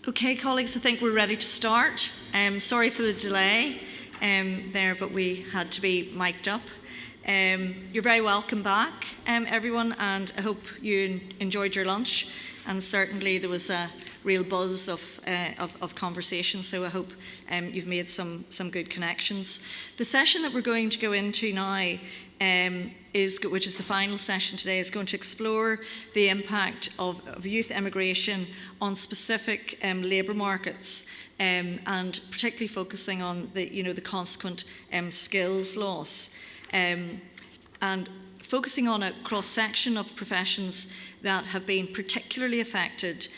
Okay, colleagues, I think we're ready to start. Sorry for the delay there, but we had to be mic'd up. You're very welcome back, everyone, and I hope you enjoyed your lunch. And certainly there was a real buzz of conversation, so I hope you've made some good connections. The session that we're going to go into now, which is the final session today, is going to explore the impact of youth immigration on specific labour markets, and particularly focusing on the consequent skills loss, and focusing on a cross-section of professions that have been particularly affected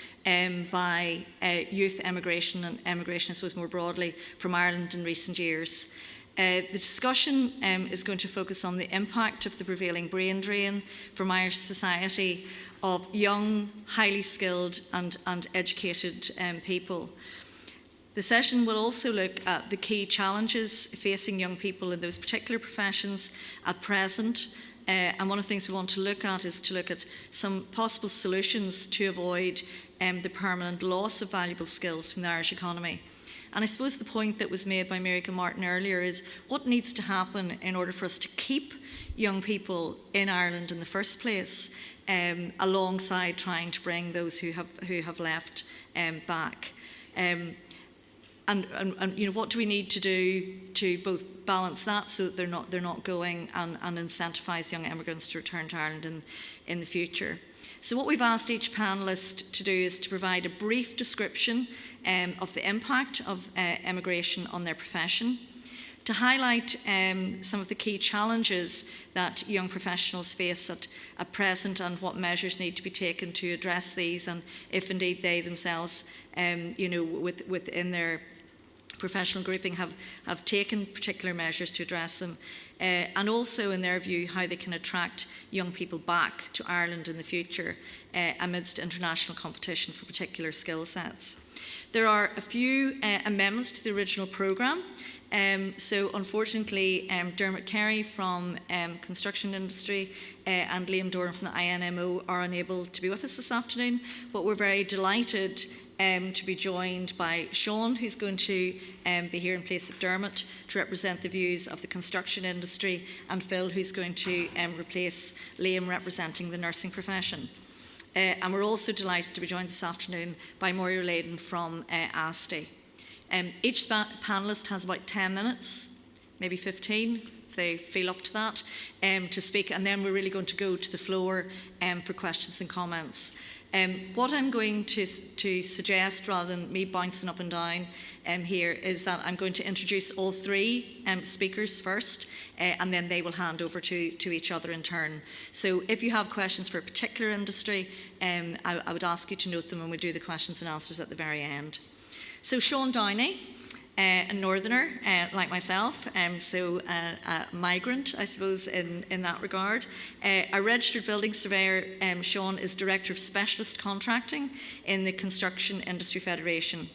by youth immigration and immigration, I suppose, more broadly from Ireland in recent years. The discussion is going to focus on the impact of the prevailing brain drain from Irish society of young, highly skilled and educated people. The session will also look at the key challenges facing young people in those particular professions at present. And one of the things we want to look at is to look at some possible solutions to avoid the permanent loss of valuable skills from the Irish economy. And I suppose the point that was made by Mary Martin earlier is what needs to happen in order for us to keep young people in Ireland in the first place, alongside trying to bring those who have left back. And what do we need to do to both balance that so that they're not going and incentivise young immigrants to return to Ireland in the future? So what we've asked each panellist to do is to provide a brief description of the impact of immigration on their profession, to highlight some of the key challenges that young professionals face at present and what measures need to be taken to address these, and if indeed they themselves, within their professional grouping have taken particular measures to address them, and also in their view how they can attract young people back to Ireland in the future amidst international competition for particular skill sets. There are a few amendments to the original programme. So unfortunately, Dermot Carey from construction industry and Liam Doran from the INMO are unable to be with us this afternoon, but we're very delighted to be joined by Sean, who's going to be here in place of Dermot to represent the views of the construction industry, and Phil, who's going to replace Liam representing the nursing profession. And we're also delighted to be joined this afternoon by Moira Leydon from ASTI. Each panellist has about 10 minutes, maybe 15, if they feel up to that, to speak, and then we're really going to go to the floor for questions and comments. What I'm going to suggest, rather than me bouncing up and down here, is that I'm going to introduce all three speakers first, and then they will hand over to each other in turn. So if you have questions for a particular industry, I would ask you to note them when we do the questions and answers at the very end. So Sean Downey, a northerner like myself, so a migrant, I suppose, in that regard. A registered building surveyor, Sean is Director of Specialist Contracting in the Construction Industry Federation.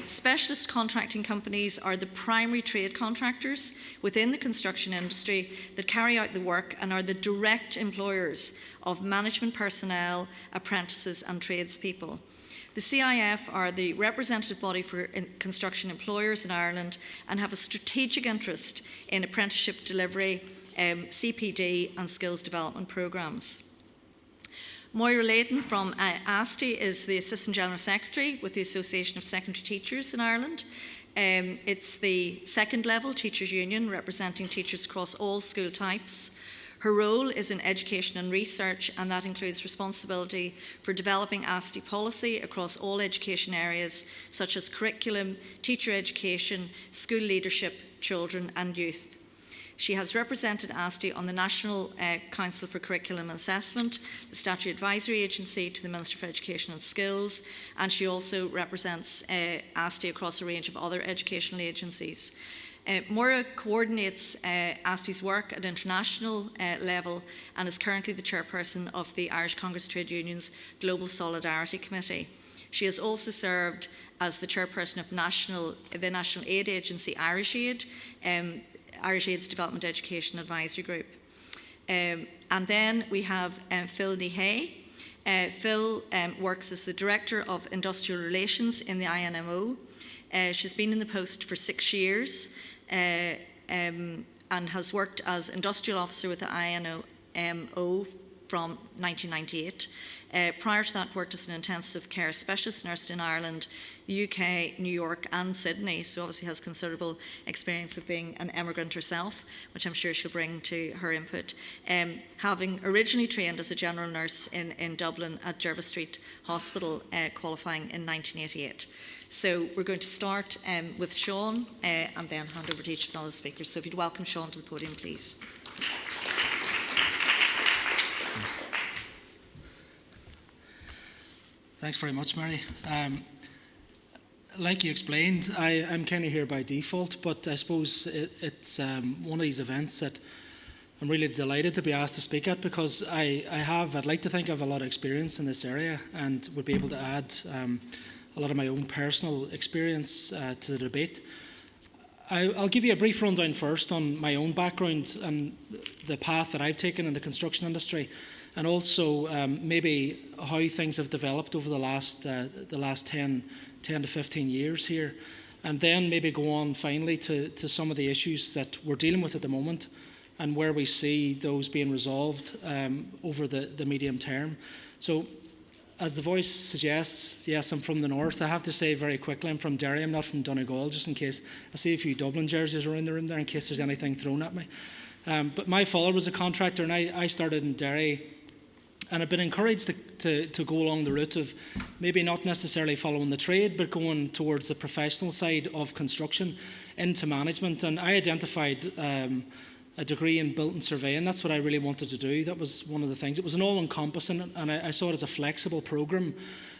Specialist contracting companies are the primary trade contractors within the construction industry that carry out the work and are the direct employers of management personnel, apprentices and tradespeople. The CIF are the representative body for construction employers in Ireland and have a strategic interest in apprenticeship delivery, CPD and skills development programmes. Moira Leydon from ASTI is the Assistant General Secretary with the Association of Secondary Teachers in Ireland. It's the second level teachers' union representing teachers across all school types. Her role is in education and research, and that includes responsibility for developing ASTI policy across all education areas such as curriculum, teacher education, school leadership, children and youth. She has represented ASTI on the National Council for Curriculum and Assessment, the Statutory Advisory Agency to the Minister for Education and Skills, and she also represents ASTI across a range of other educational agencies. Moira coordinates ASTI's work at international level and is currently the chairperson of the Irish Congress of Trade Unions Global Solidarity Committee. She has also served as the chairperson of the National Aid Agency Irish Aid, Irish Aid's Development Education Advisory Group. And then we have Phil Nehay, Phil works as the Director of Industrial Relations in the INMO. She's been in the post for 6 years and has worked as Industrial Officer with the INMO from 1998. Prior to that, worked as an intensive care specialist nurse in Ireland, the UK, New York and Sydney, so obviously has considerable experience of being an emigrant herself, which I'm sure she'll bring to her input. Having originally trained as a general nurse in Dublin at Jervis Street Hospital, qualifying in 1988. So we're going to start with Sean and then hand over to each of the other speakers. So if you'd welcome Sean to the podium, please. Thanks very much, Mary. Like you explained, I'm kind of here by default, but I suppose it's one of these events that I'm really delighted to be asked to speak at, because I'd like to think I have a lot of experience in this area and would be able to add a lot of my own personal experience to the debate. I'll give you a brief rundown first on my own background and the path that I've taken in the construction industry, and also maybe how things have developed over the last 10 to 15 years here, and then maybe go on finally to some of the issues that we're dealing with at the moment and where we see those being resolved over the medium term. So, as the voice suggests, yes, I'm from the north. I have to say very quickly, I'm from Derry. I'm not from Donegal, just in case. I see a few Dublin jerseys around the room there in case there's anything thrown at me. But my father was a contractor, and I started in Derry, and I've been encouraged to go along the route of maybe not necessarily following the trade, but going towards the professional side of construction into management. And I identified a degree in built and surveying. That's what I really wanted to do. That was one of the things. It was an all-encompassing, and I saw it as a flexible programme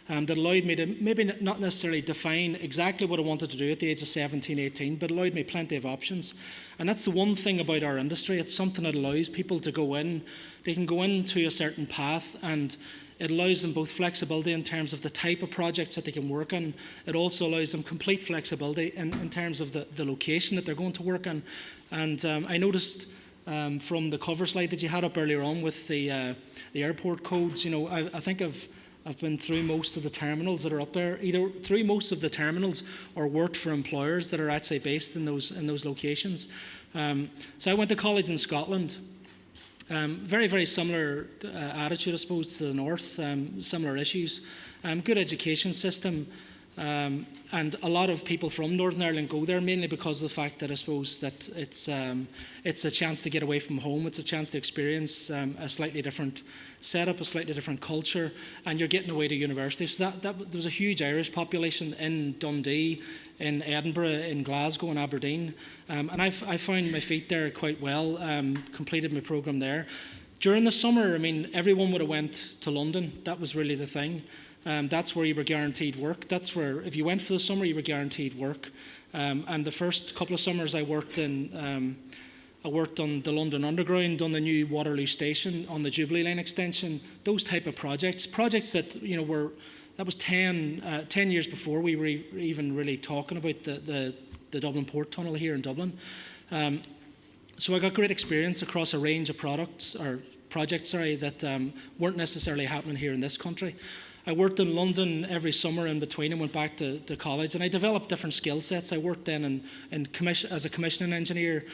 that allowed me to maybe not necessarily define exactly what I wanted to do at the age of 17, 18, but allowed me plenty of options. And that's the one thing about our industry. It's something that allows people to go in. They can go into a certain path, and it allows them both flexibility in terms of the type of projects that they can work on. It also allows them complete flexibility in terms of the location that they're going to work on. And I noticed from the cover slide that you had up earlier on with the airport codes, I think I've been through most of the terminals that are up there, either through most of the terminals or worked for employers that are actually based in those locations. So I went to college in Scotland. Very, very similar attitude, I suppose, to the north, similar issues. Good education system, and a lot of people from Northern Ireland go there mainly because of the fact that I suppose that it's a chance to get away from home. It's a chance to experience a slightly different setup, a slightly different culture, and you're getting away to university. So there was a huge Irish population in Dundee, in Edinburgh, in Glasgow and Aberdeen, and I found my feet there quite well, completed my programme there. During the summer, everyone would have went to London. That was really the thing. That's where you were guaranteed work. That's where, if you went for the summer, you were guaranteed work. And the first couple of summers I worked on the London Underground, on the new Waterloo Station, on the Jubilee Line extension, those type of projects that, that was 10 years before we were even really talking about the Dublin Port Tunnel here in Dublin. So I got great experience across a range of projects that weren't necessarily happening here in this country. I worked in London every summer in between and went back to college, and I developed different skill sets. I worked then as a commissioning engineer,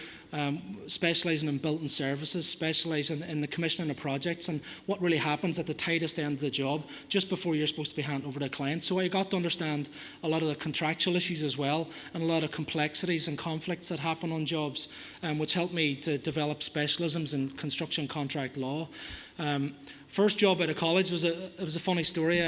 specialising in built and services, specialising in the commissioning of projects and what really happens at the tightest end of the job, just before you're supposed to be handing over to a client. So I got to understand a lot of the contractual issues as well, and a lot of complexities and conflicts that happen on jobs, which helped me to develop specialisms in construction contract law. First job out of college was a funny story.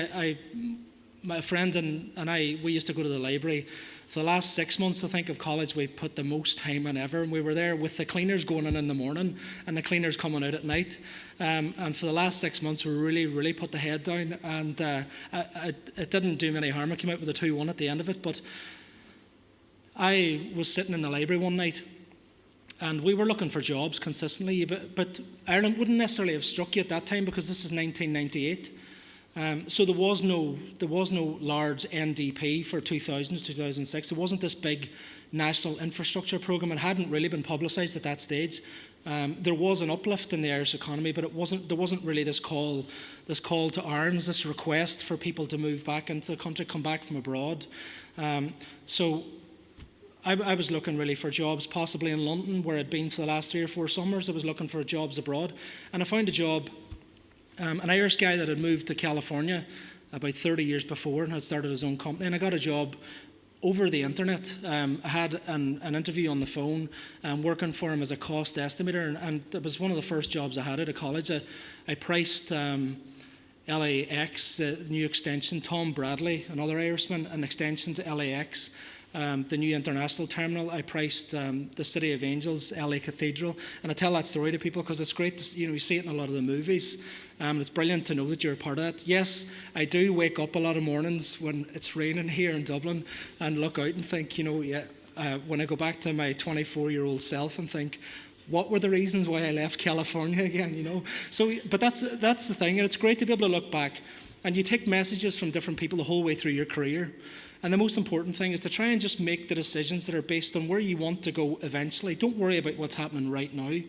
My friend and I, we used to go to the library. For the last 6 months, I think, of college, we put the most time in ever, and we were there with the cleaners going in the morning and the cleaners coming out at night. And for the last 6 months, we really, really put the head down, and it didn't do me any harm. I came out with a 2-1 at the end of it, but I was sitting in the library one night, and we were looking for jobs consistently, but Ireland wouldn't necessarily have struck you at that time, because this is 1998. So there was no large NDP for 2000 to 2006. There wasn't this big national infrastructure programme. It hadn't really been publicised at that stage. There was an uplift in the Irish economy, but there wasn't really this call to arms, this request for people to move back into the country, come back from abroad. So I was looking really for jobs, possibly in London, where I'd been for the last 3 or 4 summers. I was looking for jobs abroad, and I found a job. An Irish guy that had moved to California about 30 years before and had started his own company, and I got a job over the internet. I had an interview on the phone, working for him as a cost estimator, and it was one of the first jobs I had out of college. I priced LAX, the new extension, Tom Bradley, another Irishman, an extension to LAX. The new international terminal. I priced the City of Angels, LA Cathedral, and I tell that story to people because it's great to, you see it in a lot of the movies. It's brilliant to know that you're a part of that. Yes, I do wake up a lot of mornings when it's raining here in Dublin and look out and think, when I go back to my 24-year-old self and think, what were the reasons why I left California again, So, but that's the thing, and it's great to be able to look back, and you take messages from different people the whole way through your career. And the most important thing is to try and just make the decisions that are based on where you want to go eventually. Don't worry about what's happening right now.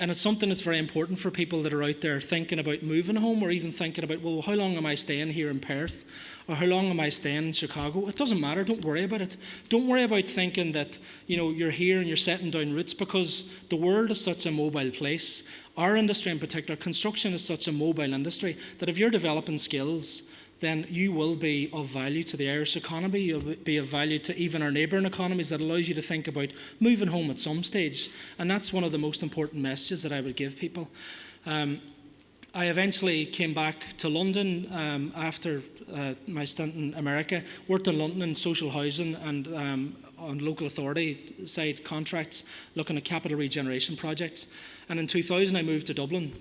And it's something that's very important for people that are out there thinking about moving home, or even thinking about, well, how long am I staying here in Perth? Or how long am I staying in Chicago? It doesn't matter. Don't worry about it. Don't worry about thinking that, you're here and you're setting down roots, because the world is such a mobile place. Our industry in particular, construction, is such a mobile industry that if you're developing skills, then you will be of value to the Irish economy. You'll be of value to even our neighbouring economies. That allows you to think about moving home at some stage. And that's one of the most important messages that I would give people. I eventually came back to London after my stint in America, worked in London in social housing and on local authority side contracts, looking at capital regeneration projects. And in 2000 I moved to Dublin,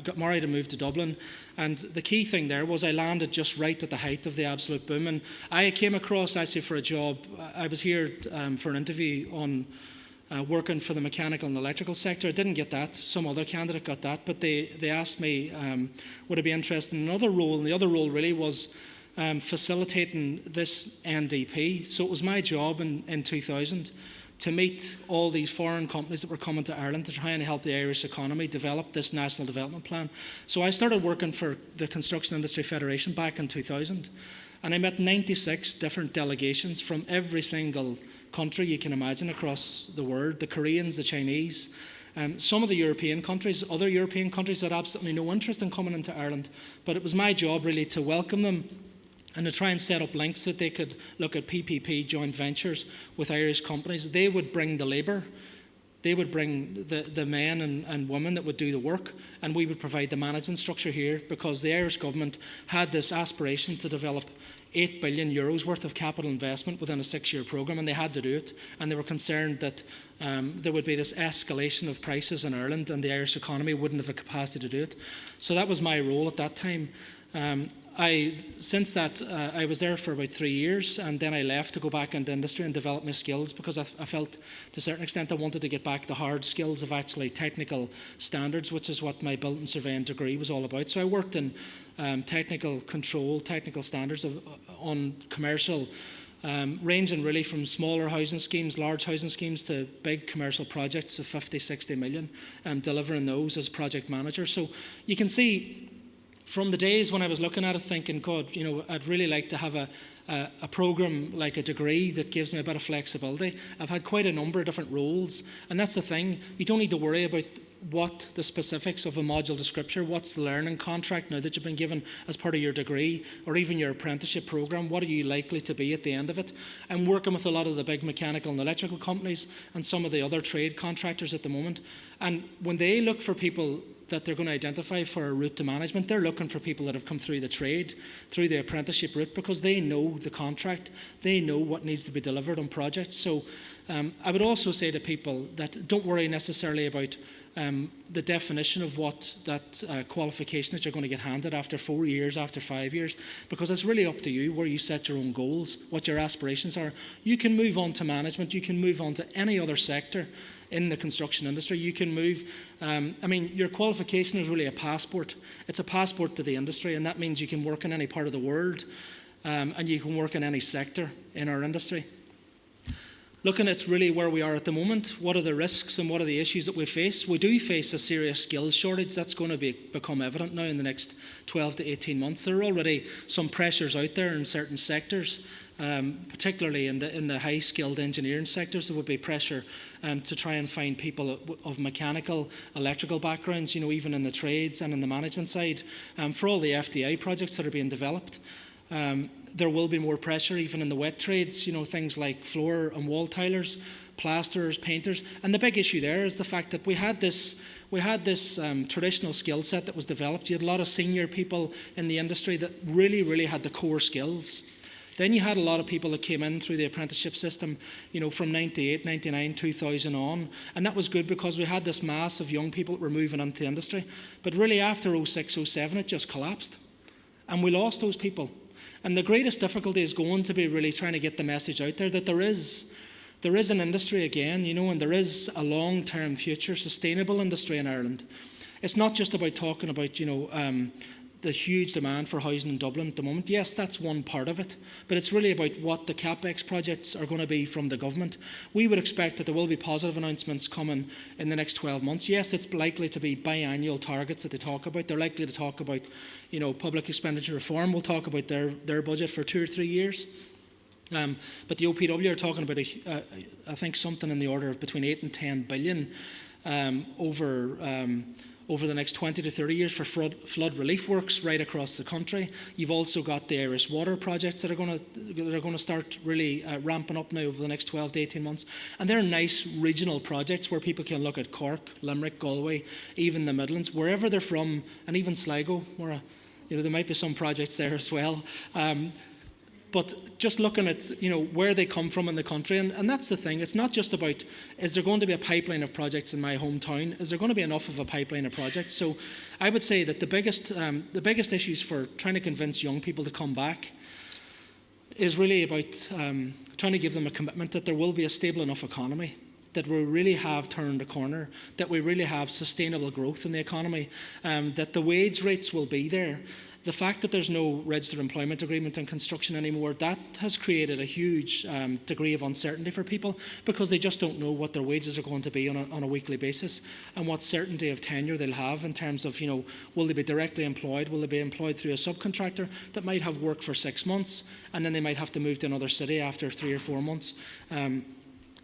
got married and moved to Dublin. And the key thing there was I landed just right at the height of the absolute boom. And I came across actually for a job. I was here for an interview on working for the mechanical and electrical sector. I didn't get that. Some other candidate got that. But they asked me, would I be interested in another role? And the other role really was facilitating this NDP. So it was my job in 2000 to meet all these foreign companies that were coming to Ireland to try and help the Irish economy develop this national development plan. So I started working for the Construction Industry Federation back in 2000, and I met 96 different delegations from every single country you can imagine across the world, the Koreans, the Chinese, some of the European countries, other European countries had absolutely no interest in coming into Ireland, but it was my job really to welcome them and to try and set up links that they could look at PPP joint ventures with Irish companies. They would bring the labour, they would bring the men and women that would do the work, and we would provide the management structure here, because the Irish government had this aspiration to develop €8 billion worth of capital investment within a 6-year programme, and they had to do it. And they were concerned that there would be this escalation of prices in Ireland and the Irish economy wouldn't have the capacity to do it. So that was my role at that time. Since that, I was there for about 3 years, and then I left to go back into industry and develop my skills, because I felt to a certain extent I wanted to get back the hard skills of actually technical standards, which is what my building surveying degree was all about. So I worked in technical control, technical standards on commercial, ranging really from smaller housing schemes, large housing schemes, to big commercial projects of 50, 60 million, delivering those as project manager. So you can see, from the days when I was looking at it thinking, God, I'd really like to have a programme like a degree that gives me a bit of flexibility. I've had quite a number of different roles, and that's the thing. You don't need to worry about what the specifics of a module descriptor, what's the learning contract now that you've been given as part of your degree, or even your apprenticeship programme. What are you likely to be at the end of it? I'm working with a lot of the big mechanical and electrical companies and some of the other trade contractors at the moment, and when they look for people that they're going to identify for a route to management, they're looking for people that have come through the trade, through the apprenticeship route, because they know the contract, they know what needs to be delivered on projects. So I would also say to people that don't worry necessarily about the definition of what that qualification that you're going to get handed after 4 years, after 5 years, because it's really up to you where you set your own goals, what your aspirations are. You can move on to management, you can move on to any other sector in the construction industry. You can move, your qualification is really a passport. It's a passport to the industry, and that means you can work in any part of the world, and you can work in any sector in our industry. Looking at really where we are at the moment, what are the risks and what are the issues that we face? We do face a serious skills shortage. That's going to become evident now in the next 12 to 18 months. There are already some pressures out there in certain sectors, particularly in the high-skilled engineering sectors. There would be pressure to try and find people of mechanical, electrical backgrounds, even in the trades and in the management side, for all the FDI projects that are being developed. There will be more pressure even in the wet trades, things like floor and wall tilers, plasterers, painters. And the big issue there is the fact that we had this traditional skill set that was developed. You had a lot of senior people in the industry that really, really had the core skills. Then you had a lot of people that came in through the apprenticeship system, from 98, 99, 2000 on. And that was good because we had this mass of young people that were moving into the industry. But really after 06, 07, it just collapsed. And we lost those people. And the greatest difficulty is going to be really trying to get the message out there that there is an industry again, and there is a long-term future, sustainable industry in Ireland. It's not just about talking about, the huge demand for housing in Dublin at the moment. Yes, that's one part of it, but it's really about what the CapEx projects are going to be from the government. We would expect that there will be positive announcements coming in the next 12 months. Yes, it's likely to be biannual targets that they talk about. They're likely to talk about, public expenditure reform. We'll talk about their budget for 2 or 3 years. But the OPW are talking about, I think, something in the order of between 8 and 10 billion over the next 20 to 30 years for flood relief works right across the country. You've also got the Irish water projects that are going to start really ramping up now over the next 12 to 18 months. And they're nice regional projects where people can look at Cork, Limerick, Galway, even the Midlands, wherever they're from, and even Sligo, where there might be some projects there as well. But just looking at where they come from in the country, and that's the thing. It's not just about, is there going to be a pipeline of projects in my hometown? Is there going to be enough of a pipeline of projects? So I would say that the biggest issues for trying to convince young people to come back is really about trying to give them a commitment that there will be a stable enough economy, that we really have turned a corner, that we really have sustainable growth in the economy, that the wage rates will be there. The fact that there's no registered employment agreement in construction anymore, that has created a huge degree of uncertainty for people because they just don't know what their wages are going to be on a weekly basis and what certainty of tenure they'll have in terms of, will they be directly employed? Will they be employed through a subcontractor that might have work for 6 months and then they might have to move to another city after 3 or 4 months?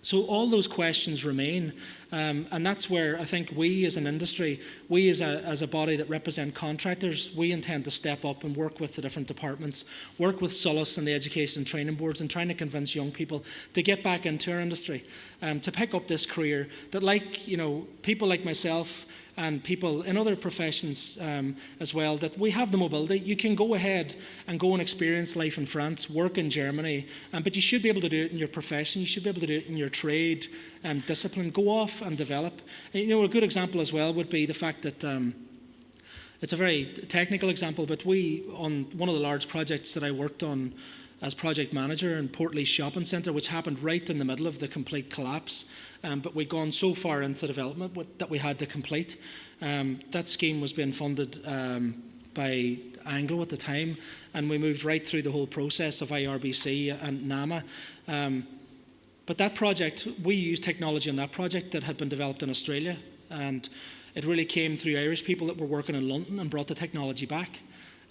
So all those questions remain, and that's where I think we as an industry, we as a body that represent contractors, we intend to step up and work with the different departments, work with SOLAS and the education and training boards and trying to convince young people to get back into our industry, to pick up this career that people like myself and people in other professions as well, that we have the mobility. You can go ahead and go and experience life in France, work in Germany, but you should be able to do it in your profession. You should be able to do it in your trade discipline. Go off and develop. A good example as well would be the fact that it's a very technical example, but on one of the large projects that I worked on as project manager in Portlaoise Shopping Centre, which happened right in the middle of the complete collapse. But we'd gone so far into development that we had to complete. That scheme was being funded by Anglo at the time, and we moved right through the whole process of IRBC and NAMA. But that project, we used technology on that project that had been developed in Australia, and it really came through Irish people that were working in London and brought the technology back.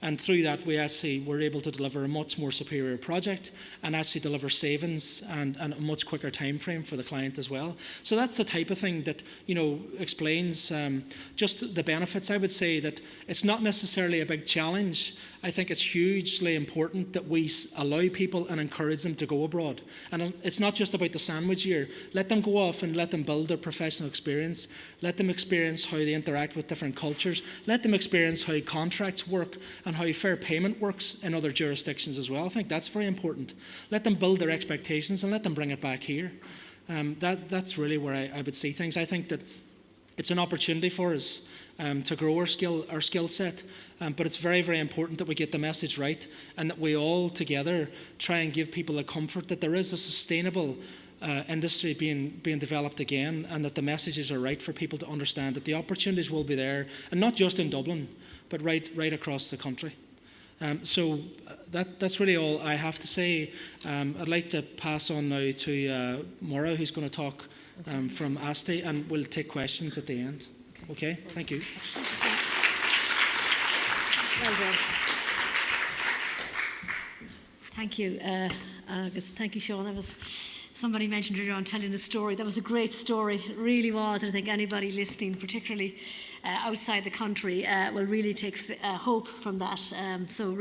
And through that, we actually were able to deliver a much more superior project and actually deliver savings and a much quicker time frame for the client as well. So that's the type of thing that, explains just the benefits. I would say that it's not necessarily a big challenge. I think it's hugely important that we allow people and encourage them to go abroad. And it's not just about the sandwich year. Let them go off and let them build their professional experience. Let them experience how they interact with different cultures. Let them experience how contracts work and how fair payment works in other jurisdictions as well. I think that's very important. Let them build their expectations and let them bring it back here. That's really where I would see things. I think that it's an opportunity for us to grow our skill set, but it's very, very important that we get the message right and that we all together try and give people the comfort that there is a sustainable industry being developed again, and that the messages are right for people to understand that the opportunities will be there, and not just in Dublin, but right across the country. So that's really all I have to say. I'd like to pass on now to Moira, who's going to talk from ASTI, and we'll take questions at the end. Okay, thank you. Well done. Thank you, Agus. Thank you, Sean. That was, somebody mentioned earlier on telling a story. That was a great story. It really was. And I think anybody listening, particularly outside the country, will really take hope from that. So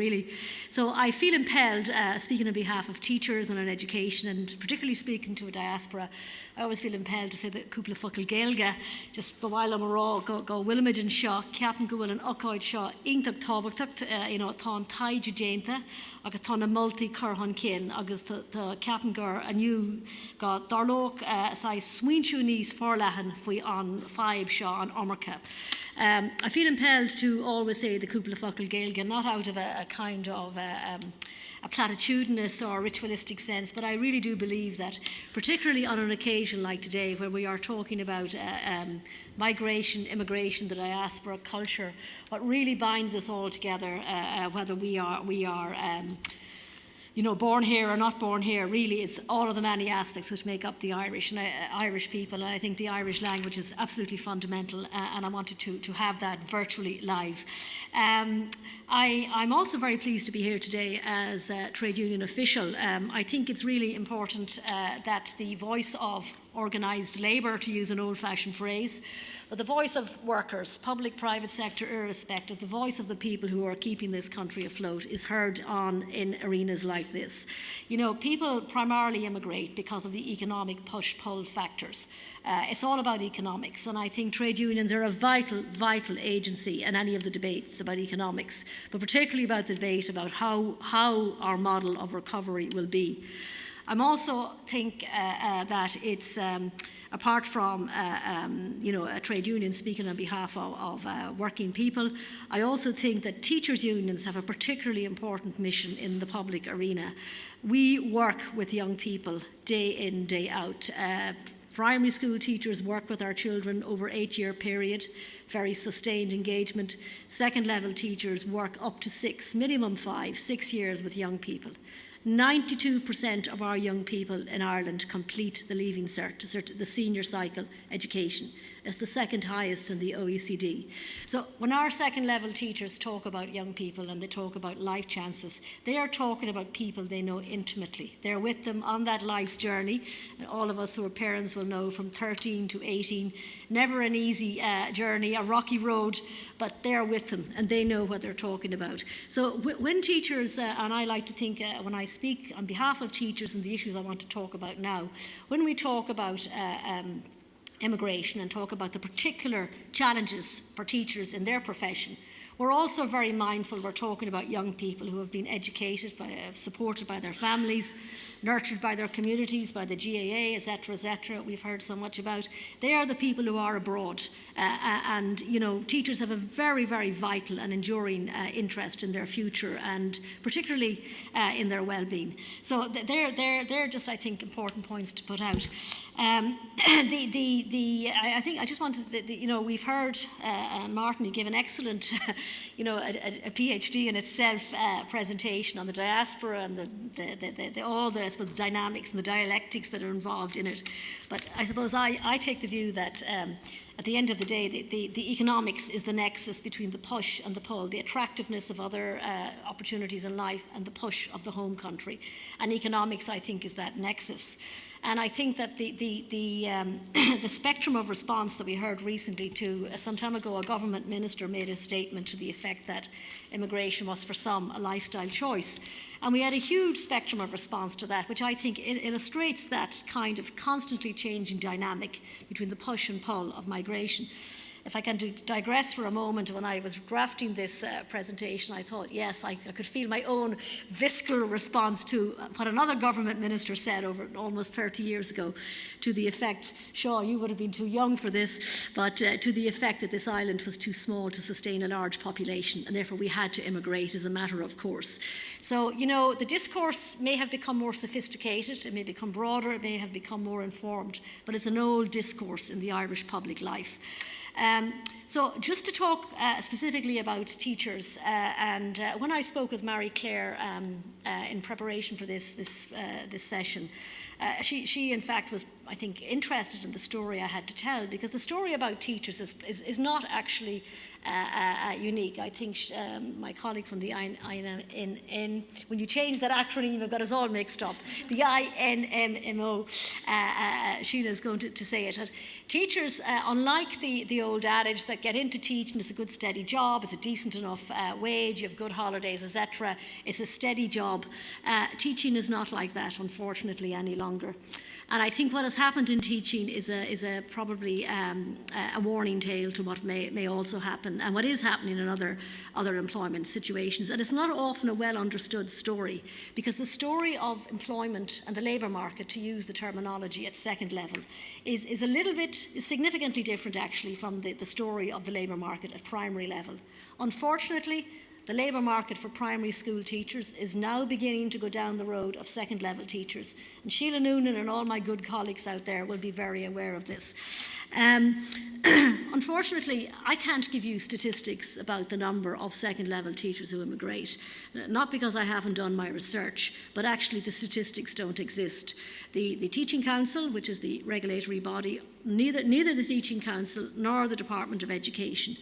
I feel impelled, speaking on behalf of teachers and on education, and particularly speaking to a diaspora, I always feel impelled to say that cúpla focail Gaeilge, just bhhail am rá go bhfuilimiid an seo, ceapan go bhfuil an ócáid seo, iontach tábhachtach, tá taide déanta, agus tá na multi curhan cin, agus tá ceapan gur aniu go darlóch sa swinsú níos forlehan faoi an five seo an omarcha. I feel impelled to always say the cúpla focail Gaeilge, not out of a kind of a platitudinous or ritualistic sense, but I really do believe that, particularly on an occasion like today, where we are talking about migration, immigration, the diaspora, culture, what really binds us all together, whether we are born here or not born here, really is all of the many aspects which make up the Irish and Irish people. And I think the Irish language is absolutely fundamental, and I wanted to have that virtually live. I'm also very pleased to be here today as a trade union official. I think it's really important that the voice of organised labour, to use an old-fashioned phrase, but the voice of workers, public, private sector, irrespective, the voice of the people who are keeping this country afloat is heard in arenas like this. People primarily immigrate because of the economic push-pull factors. It's all about economics, and I think trade unions are a vital, vital agency in any of the debates about economics, but particularly about the debate about how our model of recovery will be. I also think that it's, apart from a trade union speaking on behalf of working people, I also think that teachers' unions have a particularly important mission in the public arena. We work with young people day in, day out. Primary school teachers work with our children over an 8-year period, very sustained engagement. Second level teachers work up to 6, minimum 6 years with young people. 92% of our young people in Ireland complete the Leaving Cert, the senior cycle education. It's the second highest in the OECD. So when our second level teachers talk about young people and they talk about life chances, they are talking about people they know intimately. They're with them on that life's journey. And all of us who are parents will know from 13 to 18, never an easy journey, a rocky road, but they're with them and they know what they're talking about. So when teachers, and I like to think when I speak on behalf of teachers and the issues I want to talk about now, when we talk about immigration and talk about the particular challenges for teachers in their profession, we're also very mindful we're talking about young people who have been educated, supported by their families, nurtured by their communities, by the GAA, etc., we've heard so much about. They are the people who are abroad. And teachers have a very, very vital and enduring interest in their future and particularly in their well-being. So they're just, I think, important points to put out. I think I just wanted, we've heard Martin give an excellent, a PhD in itself presentation on the diaspora and all the dynamics and the dialectics that are involved in it. But I suppose I take the view that at the end of the day, the economics is the nexus between the push and the pull, the attractiveness of other opportunities in life and the push of the home country. And economics, I think, is that nexus. And I think that the spectrum of response that we heard recently to, some time ago, a government minister made a statement to the effect that immigration was for some a lifestyle choice. And we had a huge spectrum of response to that, which I think illustrates that kind of constantly changing dynamic between the push and pull of migration. if I can digress for a moment, when I was drafting this presentation, I thought, yes, I could feel my own visceral response to what another government minister said over almost 30 years ago, to the effect, sure, you would have been too young for this, but to the effect that this island was too small to sustain a large population, and therefore we had to immigrate as a matter of course. So, you know, the discourse may have become more sophisticated, it may become broader, it may have become more informed, but it's an old discourse in the Irish public life. So just to talk specifically about teachers, and when I spoke with Marie-Claire in preparation for this session, she in fact was, I think, interested in the story I had to tell, because the story about teachers is not actually unique. I think my colleague from the INMO, when you change that acronym, you've got us all mixed up. The INMO, Sheila is going to say it. Teachers, unlike the old adage that get into teaching, it's a good steady job, it's a decent enough wage, you have good holidays, etc. It's a steady job. Teaching is not like that, unfortunately, any longer. And I think what has happened in teaching is probably a warning tale to what may also happen, and what is happening in other employment situations. And it's not often a well understood story, because the story of employment and the labour market, to use the terminology at second level, is significantly different actually from the story of the labour market at primary level. Unfortunately, the labour market for primary school teachers is now beginning to go down the road of second level teachers. And Sheila Noonan and all my good colleagues out there will be very aware of this. Unfortunately, I can't give you statistics about the number of second level teachers who immigrate. Not because I haven't done my research, but actually the statistics don't exist. The Teaching Council, which is the regulatory body, neither the Teaching Council nor the Department of Education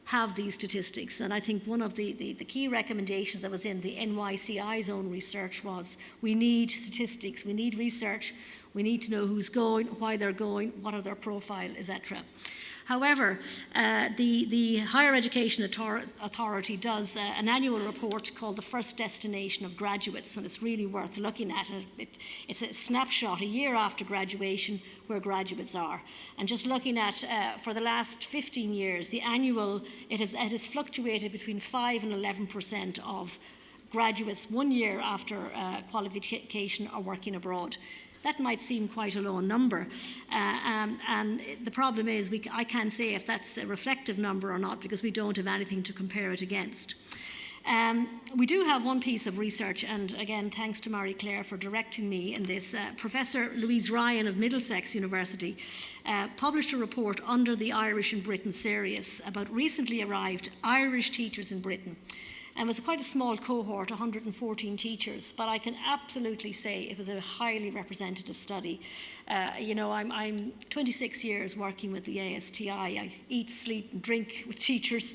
have these statistics. And I think one of the key recommendations that was in the NYCI's own research was we need statistics, we need research, we need to know who's going, why they're going, what are their profile, etc. However, the Higher Education Authority does an annual report called The First Destination of Graduates, and it's really worth looking at. It's a snapshot a year after graduation where graduates are. And just looking at, for the last 15 years, the annual, it has fluctuated between 5 and 11% of graduates 1 year after qualification are working abroad. That might seem quite a low number, and the problem is I can't say if that's a reflective number or not, because we don't have anything to compare it against. We do have one piece of research, and again, thanks to Marie-Claire for directing me in this. Professor Louise Ryan of Middlesex University published a report under the Irish in Britain series about recently arrived Irish teachers in Britain. And it was quite a small cohort, 114 teachers, but I can absolutely say it was a highly representative study. You know, I'm 26 years working with the ASTI. I eat, sleep, and drink with teachers.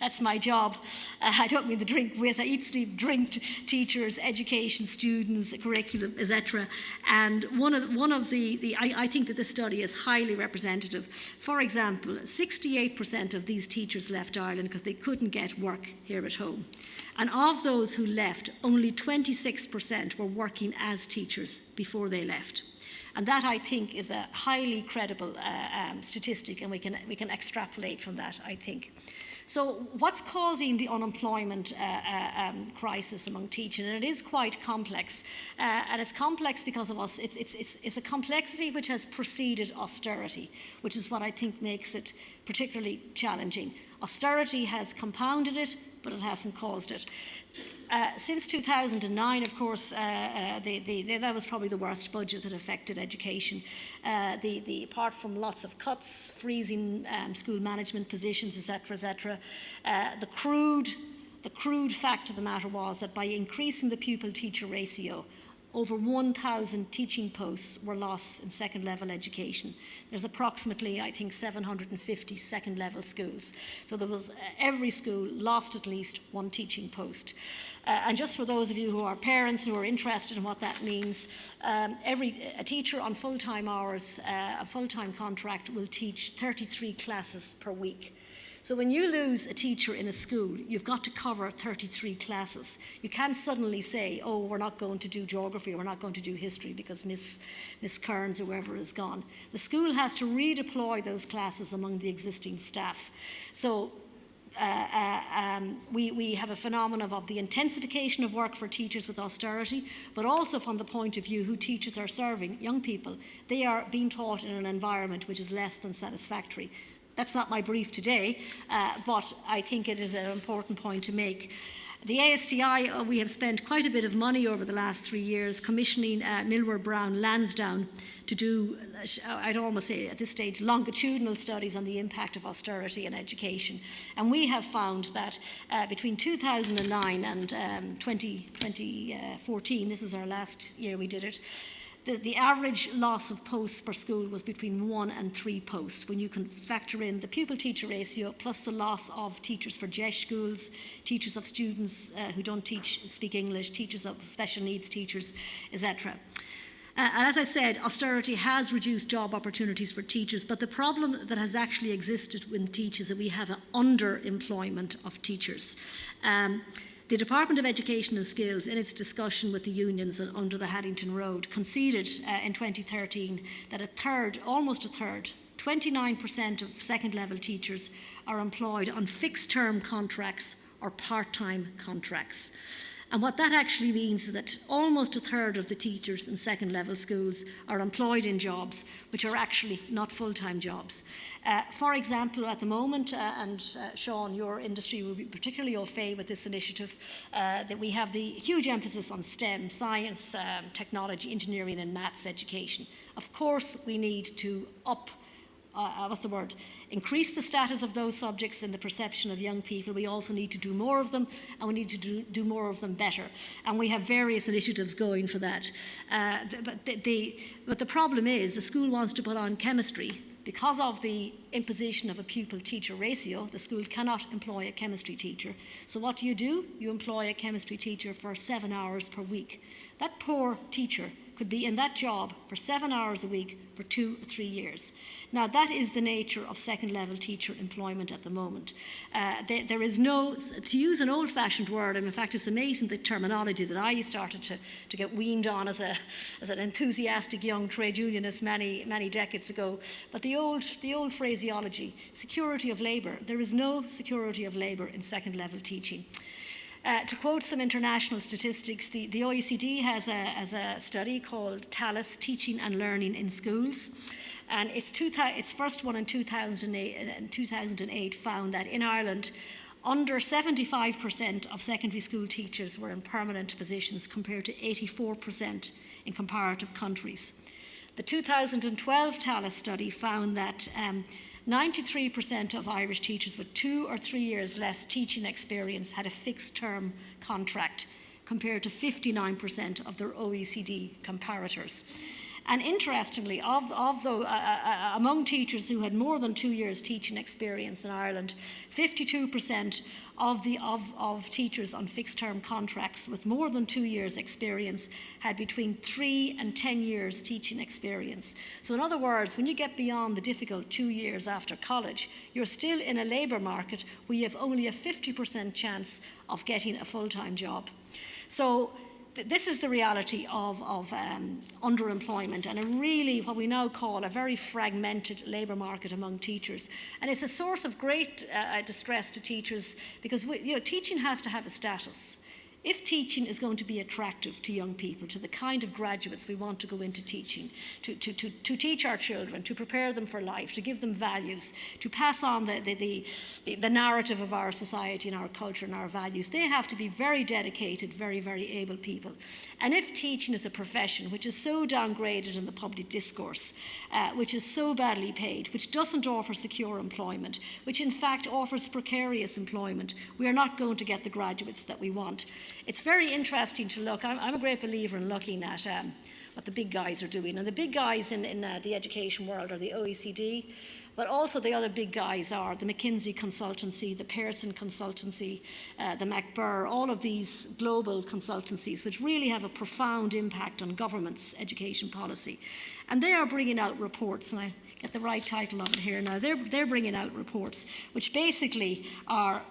That's my job. I don't mean the drink with. I eat, sleep, drink teachers, education, students, curriculum, etc. And I think that this study is highly representative. For example, 68% of these teachers left Ireland because they couldn't get work here at home. And of those who left, only 26% were working as teachers before they left. And that, I think, is a highly credible statistic, and we can extrapolate from that, I think. So what's causing the unemployment crisis among teachers? And it is quite complex. And it's complex because of us. It's a complexity which has preceded austerity, which is what I think makes it particularly challenging. Austerity has compounded it, but it hasn't caused it. Since 2009, of course, that was probably the worst budget that affected education. Apart from lots of cuts, freezing school management positions, etc., the crude fact of the matter was that by increasing the pupil-teacher ratio, over 1,000 teaching posts were lost in second-level education. There's approximately, I think, 750 second-level schools. So there was every school lost at least one teaching post. And just for those of you who are parents who are interested in what that means, a teacher on full-time hours, a full-time contract, will teach 33 classes per week. So when you lose a teacher in a school, you've got to cover 33 classes. You can't suddenly say, oh, we're not going to do geography, or we're not going to do history because Miss Kearns or whoever is gone. The school has to redeploy those classes among the existing staff. So we have a phenomenon of the intensification of work for teachers with austerity, but also from the point of view who teachers are serving, young people. They are being taught in an environment which is less than satisfactory. That's not my brief today, but I think it is an important point to make. The ASTI, we have spent quite a bit of money over the last 3 years commissioning Milward Brown Lansdowne to do, I'd almost say at this stage, longitudinal studies on the impact of austerity in education. And we have found that between 2009 and 2014, this is our last year we did it, the average loss of posts per school was between 1 and 3 posts when you can factor in the pupil-teacher ratio plus the loss of teachers for GESH schools, teachers of students who don't speak English, teachers of special needs teachers, etc. And as I said, austerity has reduced job opportunities for teachers, but the problem that has actually existed with teachers is that we have an underemployment of teachers. The Department of Education and Skills, in its discussion with the unions under the Haddington Road, conceded in 2013 that almost a third, 29% of second-level teachers are employed on fixed-term contracts or part-time contracts. And what that actually means is that almost a third of the teachers in second-level schools are employed in jobs which are actually not full-time jobs. For example, at the moment, and Sean, your industry will be particularly au fait with this initiative, that we have the huge emphasis on STEM, science, technology, engineering and maths education. Of course, we need to increase the status of those subjects in the perception of young people. We also need to do more of them, and we need to do more of them better. And we have various initiatives going for that. But the problem is the school wants to put on chemistry. Because of the imposition of a pupil-teacher ratio, the school cannot employ a chemistry teacher. So what do? You employ a chemistry teacher for 7 hours per week. That poor teacher could be in that job for 7 hours a week for 2 or 3 years. Now, that is the nature of second-level teacher employment at the moment. There is no, to use an old-fashioned word, and in fact it's amazing the terminology that I started to get weaned on as an enthusiastic young trade unionist many decades ago, but the old phraseology, security of labour. There is no security of labour in second-level teaching. To quote some international statistics, the OECD has a study called TALIS, Teaching and Learning in Schools, and its first one in 2008 found that in Ireland, under 75% of secondary school teachers were in permanent positions compared to 84% in comparative countries. The 2012 TALIS study found that 93% of Irish teachers with 2 or 3 years less teaching experience had a fixed-term contract, compared to 59% of their OECD comparators. And interestingly, among teachers who had more than 2 years teaching experience in Ireland, 52% of teachers on fixed-term contracts with more than 2 years experience had between 3 and 10 years teaching experience. So in other words, when you get beyond the difficult 2 years after college, you're still in a labour market where you have only a 50% chance of getting a full-time job. So this is the reality of underemployment and really what we now call a very fragmented labour market among teachers. And it's a source of great distress to teachers because teaching has to have a status. If teaching is going to be attractive to young people, to the kind of graduates we want to go into teaching, to teach our children, to prepare them for life, to give them values, to pass on the narrative of our society and our culture and our values, they have to be very dedicated, very, very able people. And if teaching is a profession which is so downgraded in the public discourse, which is so badly paid, which doesn't offer secure employment, which in fact offers precarious employment, we are not going to get the graduates that we want. it's very interesting to look. I'm a great believer in looking at what the big guys are doing. And the big guys in the education world are the OECD, but also the other big guys are the McKinsey consultancy, the Pearson consultancy, the MacBurr, all of these global consultancies which really have a profound impact on government's education policy. And they are bringing out reports, and I get the right title of it here now, they're bringing out reports which basically are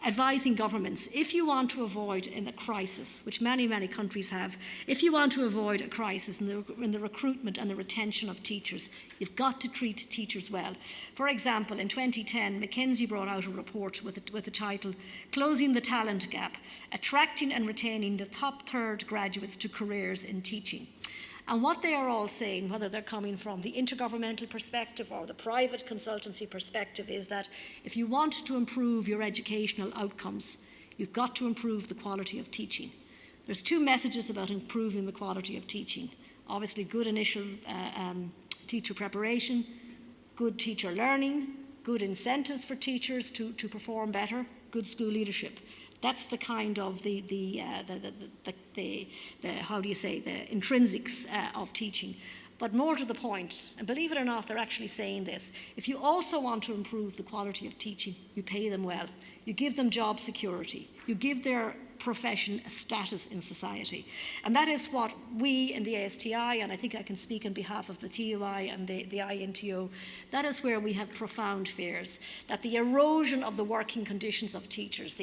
advising governments, if you want to avoid in a crisis, which many, many countries have, if you want to avoid a crisis in the recruitment and the retention of teachers, you've got to treat teachers well. For example, in 2010, McKinsey brought out a report with the title, Closing the Talent Gap, Attracting and Retaining the Top Third Graduates to Careers in Teaching. And what they are all saying, whether they're coming from the intergovernmental perspective or the private consultancy perspective, is that if you want to improve your educational outcomes, you've got to improve the quality of teaching. There's two messages about improving the quality of teaching. Obviously, good initial teacher preparation, good teacher learning, good incentives for teachers to perform better, good school leadership. That's the kind of the how do you say, the intrinsics of teaching. But more to the point, and believe it or not, they're actually saying this, if you also want to improve the quality of teaching, you pay them well, you give them job security, you give their profession a status in society. And that is what we in the ASTI, and I think I can speak on behalf of the TUI and the INTO, that is where we have profound fears that the erosion of the working conditions of teachers,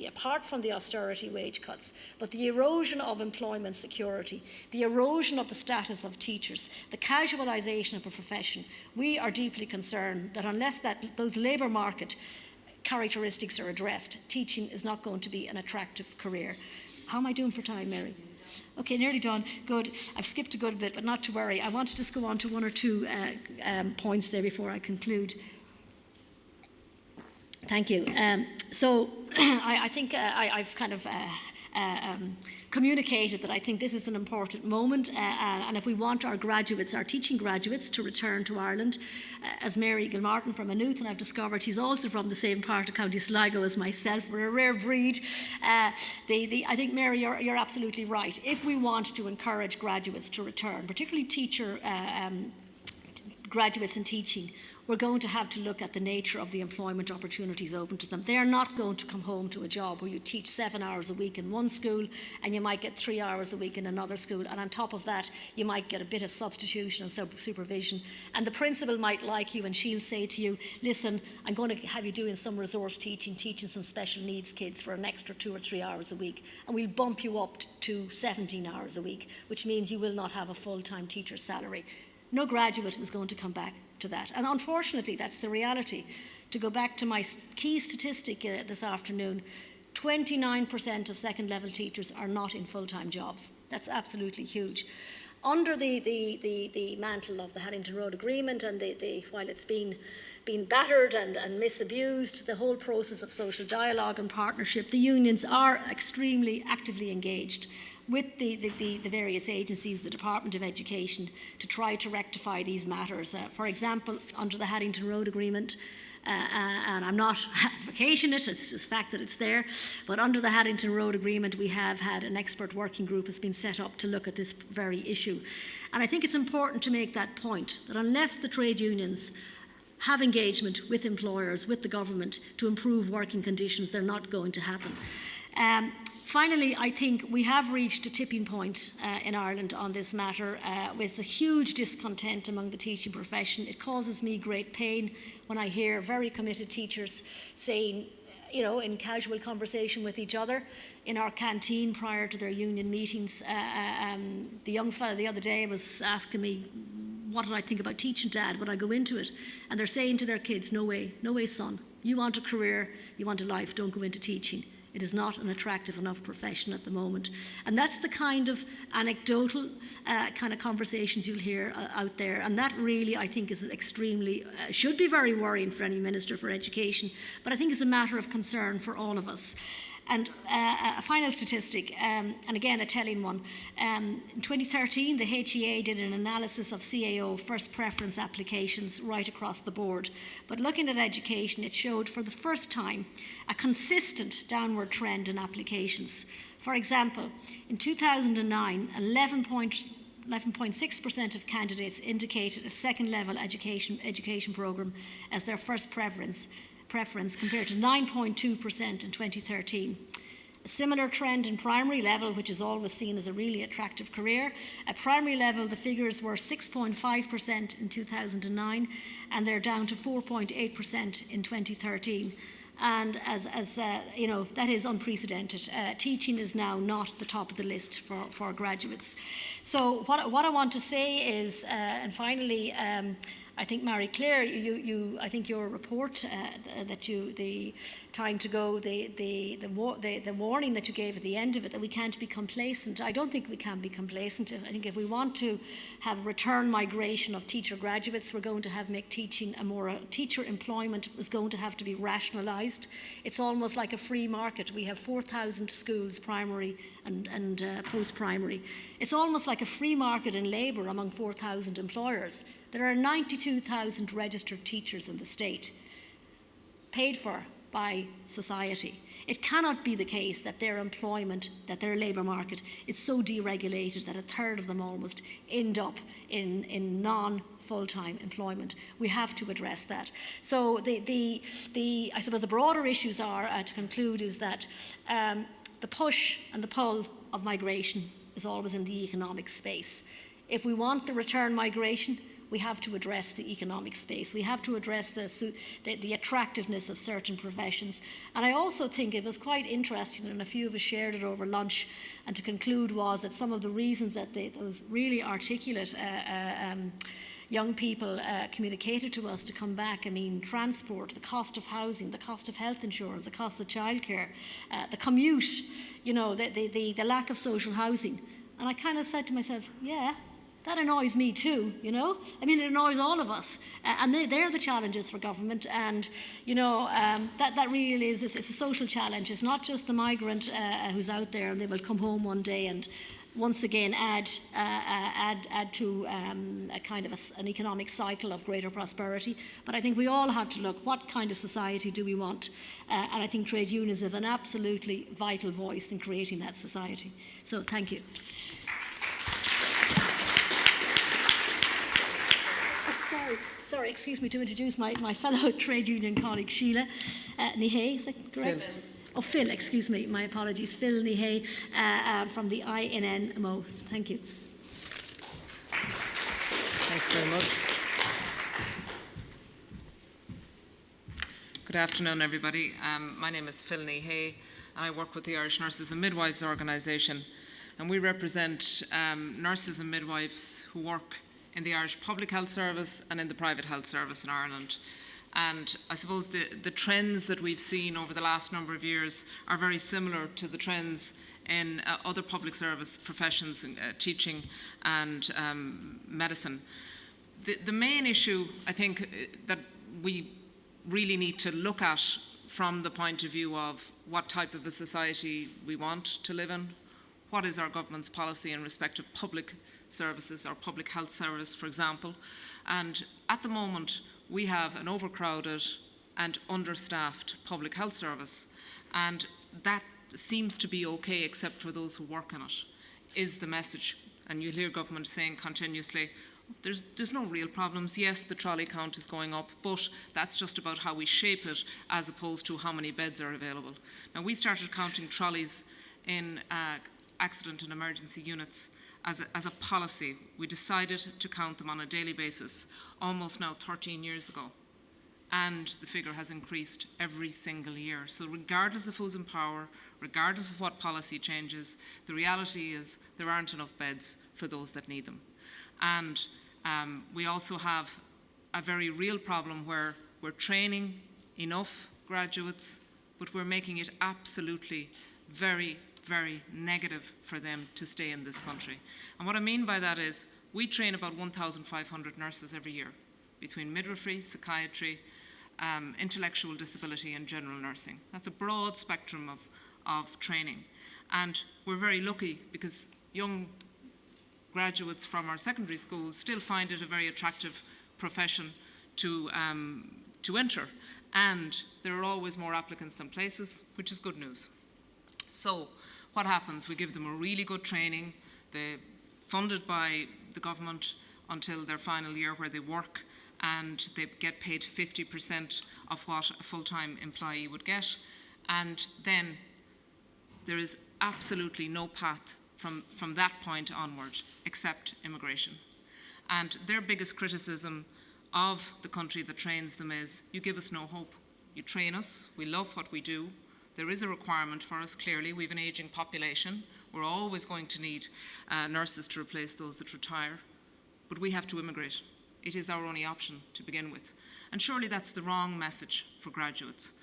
apart from the austerity wage cuts, but the erosion of employment security, the erosion of the status of teachers, the casualisation of a profession, we are deeply concerned that unless those labour market characteristics are addressed, teaching is not going to be an attractive career. How am I doing for time, Mary? Okay, nearly done. Good. I've skipped a good bit, but not to worry. I want to just go on to one or two points there before I conclude. Thank you. So I think I've kind of communicated that I think this is an important moment, and if we want our graduates, our teaching graduates, to return to Ireland, as Mary Gilmartin from Maynooth, and I've discovered she's also from the same part of County Sligo as myself, we're a rare breed. I think, Mary, you're absolutely right. If we want to encourage graduates to return, particularly teacher graduates in teaching, we're going to have to look at the nature of the employment opportunities open to them. They're not going to come home to a job where you teach 7 hours a week in one school and you might get 3 hours a week in another school, and on top of that you might get a bit of substitution and supervision, and the principal might like you and she'll say to you, listen, I'm going to have you doing some resource teaching some special needs kids for an extra 2 or 3 hours a week, and we'll bump you up to 17 hours a week, which means you will not have a full-time teacher's salary. No graduate is going to come back to that. And unfortunately, that's the reality. To go back to my key statistic this afternoon, 29% of second-level teachers are not in full-time jobs. That's absolutely huge. Under the mantle of the Haddington Road Agreement, and while it's been battered and misused, the whole process of social dialogue and partnership, the unions are extremely actively engaged with the various agencies, the Department of Education, to try to rectify these matters. For example, under the Haddington Road Agreement, and I'm not advocating it, it's just the fact that it's there, but under the Haddington Road Agreement we have had an expert working group has been set up to look at this very issue. And I think it's important to make that point, that unless the trade unions have engagement with employers, with the government, to improve working conditions, they're not going to happen. Finally, I think we have reached a tipping point in Ireland on this matter with a huge discontent among the teaching profession. It causes me great pain when I hear very committed teachers saying, you know, in casual conversation with each other in our canteen prior to their union meetings. The young fella the other day was asking me, what did I think about teaching, Dad? Would I go into it? And they're saying to their kids, no way, son. You want a career, you want a life, don't go into teaching. It is not an attractive enough profession at the moment. And that's the kind of anecdotal kind of conversations you'll hear out there. And that really, I think, is extremely, should be very worrying for any Minister for Education, but I think is a matter of concern for all of us. And a final statistic, and again a telling one. In 2013, the HEA did an analysis of CAO first preference applications right across the board. But looking at education, it showed for the first time a consistent downward trend in applications For example, in 2009, 11.6% of candidates indicated a second-level education programme as their first preference compared to 9.2% in 2013. A similar trend in primary level, which is always seen as a really attractive career. At primary level, the figures were 6.5% in 2009, and they're down to 4.8% in 2013. And as you know, that is unprecedented. Teaching is now not the top of the list for graduates. So what I want to say is, and finally, I think, Marie-Claire, I think your report the time to go, the warning that you gave at the end of it, that we can't be complacent. I don't think we can be complacent. I think if we want to have return migration of teacher graduates, we're going to have make teaching teacher employment is going to have to be rationalised. It's almost like a free market. We have 4,000 schools, primary and post-primary. It's almost like a free market in labour among 4,000 employers. There are 92,000 registered teachers in the state, paid for by society. It cannot be the case that their employment, that their labour market is so deregulated that a third of them almost end up in non-full-time employment. We have to address that. So I suppose the broader issues are, to conclude, is that the push and the pull of migration is always in the economic space. If we want the return migration, we have to address the economic space. We have to address the attractiveness of certain professions. And I also think it was quite interesting, and a few of us shared it over lunch, and to conclude was that some of the reasons that those really articulate young people communicated to us to come back, I mean, transport, the cost of housing, the cost of health insurance, the cost of childcare, the commute, you know, the lack of social housing. And I kind of said to myself, yeah, that annoys me too, you know. I mean, it annoys all of us. And they're the challenges for government. And, you know, that really is, it's a social challenge. It's not just the migrant who's out there and they will come home one day and once again add to a kind of an economic cycle of greater prosperity. But I think we all have to look, what kind of society do we want? And I think trade unions have an absolutely vital voice in creating that society. So thank you. Sorry, excuse me, to introduce my fellow trade union colleague, Sheaghda is that correct? Phil. Oh, Phil, excuse me, my apologies. Phil Nihey from the INMO. Thank you. Thanks very much. Good afternoon, everybody. My name is Phil Nihey, and I work with the Irish Nurses and Midwives Organisation, and we represent nurses and midwives who work in the Irish Public Health Service and in the private health service in Ireland. And I suppose the trends that we've seen over the last number of years are very similar to the trends in other public service professions, teaching and medicine. The main issue, I think, that we really need to look at from the point of view of what type of a society we want to live in, what is our government's policy in respect of public services, our public health service, for example. And at the moment, we have an overcrowded and understaffed public health service, and that seems to be okay except for those who work in it, is the message. And you'll hear government saying continuously, there's no real problems. Yes, the trolley count is going up, but that's just about how we shape it as opposed to how many beds are available. Now, we started counting trolleys in accident and emergency units as a policy. We decided to count them on a daily basis almost now 13 years ago. And the figure has increased every single year. So regardless of who's in power, regardless of what policy changes, the reality is there aren't enough beds for those that need them. And we also have a very real problem where we're training enough graduates, but we're making it absolutely very negative for them to stay in this country. And what I mean by that is we train about 1,500 nurses every year between midwifery, psychiatry, intellectual disability and general nursing. That's a broad spectrum of training. And we're very lucky because young graduates from our secondary schools still find it a very attractive profession to enter. And there are always more applicants than places, which is good news. So what happens? We give them a really good training, they're funded by the government until their final year where they work, and they get paid 50% of what a full-time employee would get. And then there is absolutely no path from that point onward except immigration. And their biggest criticism of the country that trains them is, you give us no hope. You train us, we love what we do. There is a requirement for us, clearly. We have an ageing population. We're always going to need nurses to replace those that retire. But we have to immigrate. It is our only option to begin with. And surely that's the wrong message for graduates.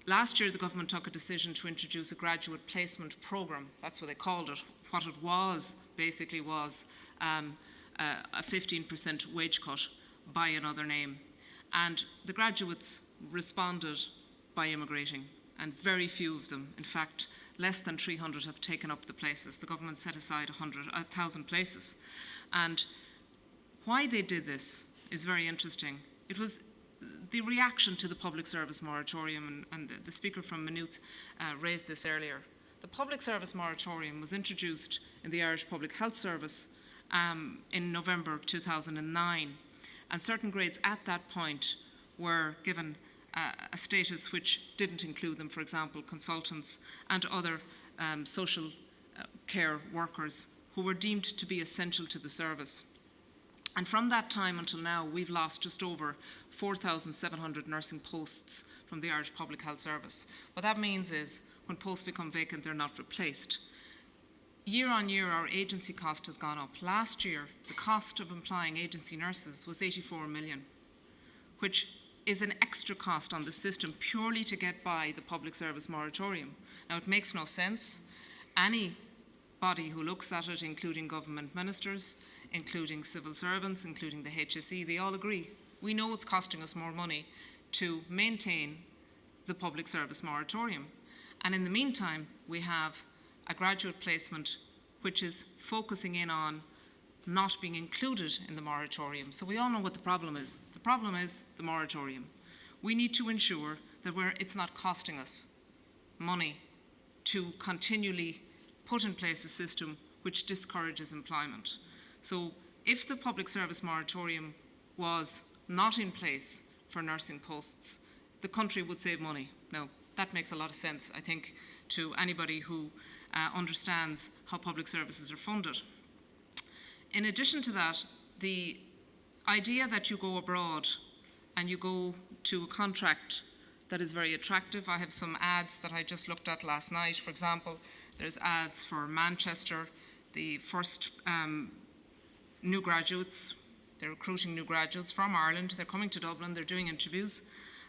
Last year, the government took a decision to introduce a graduate placement programme. That's what they called it. What it was, basically, was a 15% wage cut by another name. And the graduates responded by immigrating, and very few of them, in fact, less than 300 have taken up the places. The government set aside 1,000 places. And why they did this is very interesting. It was the reaction to the public service moratorium, and the speaker from Maynooth raised this earlier. The public service moratorium was introduced in the Irish Public Health Service in November 2009, and certain grades at that point were given a status which didn't include them, for example, consultants and other social care workers who were deemed to be essential to the service. And from that time until now, we've lost just over 4,700 nursing posts from the Irish Public Health Service. What that means is when posts become vacant, they're not replaced. Year on year, our agency cost has gone up. Last year, the cost of employing agency nurses was 84 million, which is an extra cost on the system purely to get by the public service moratorium. Now, it makes no sense. Anybody who looks at it, including government ministers, including civil servants, including the HSE, they all agree. We know it's costing us more money to maintain the public service moratorium. And in the meantime, we have a graduate placement which is focusing in on not being included in the moratorium. So we all know what the problem is. The problem is the moratorium. We need to ensure that it's not costing us money to continually put in place a system which discourages employment. So if the public service moratorium was not in place for nursing posts, the country would save money. Now, that makes a lot of sense, I think, to anybody who understands how public services are funded. In addition to that, the idea that you go abroad and you go to a contract that is very attractive. I have some ads that I just looked at last night. For example, there's ads for Manchester, the first new graduates. They're recruiting new graduates from Ireland. They're coming to Dublin. They're doing interviews.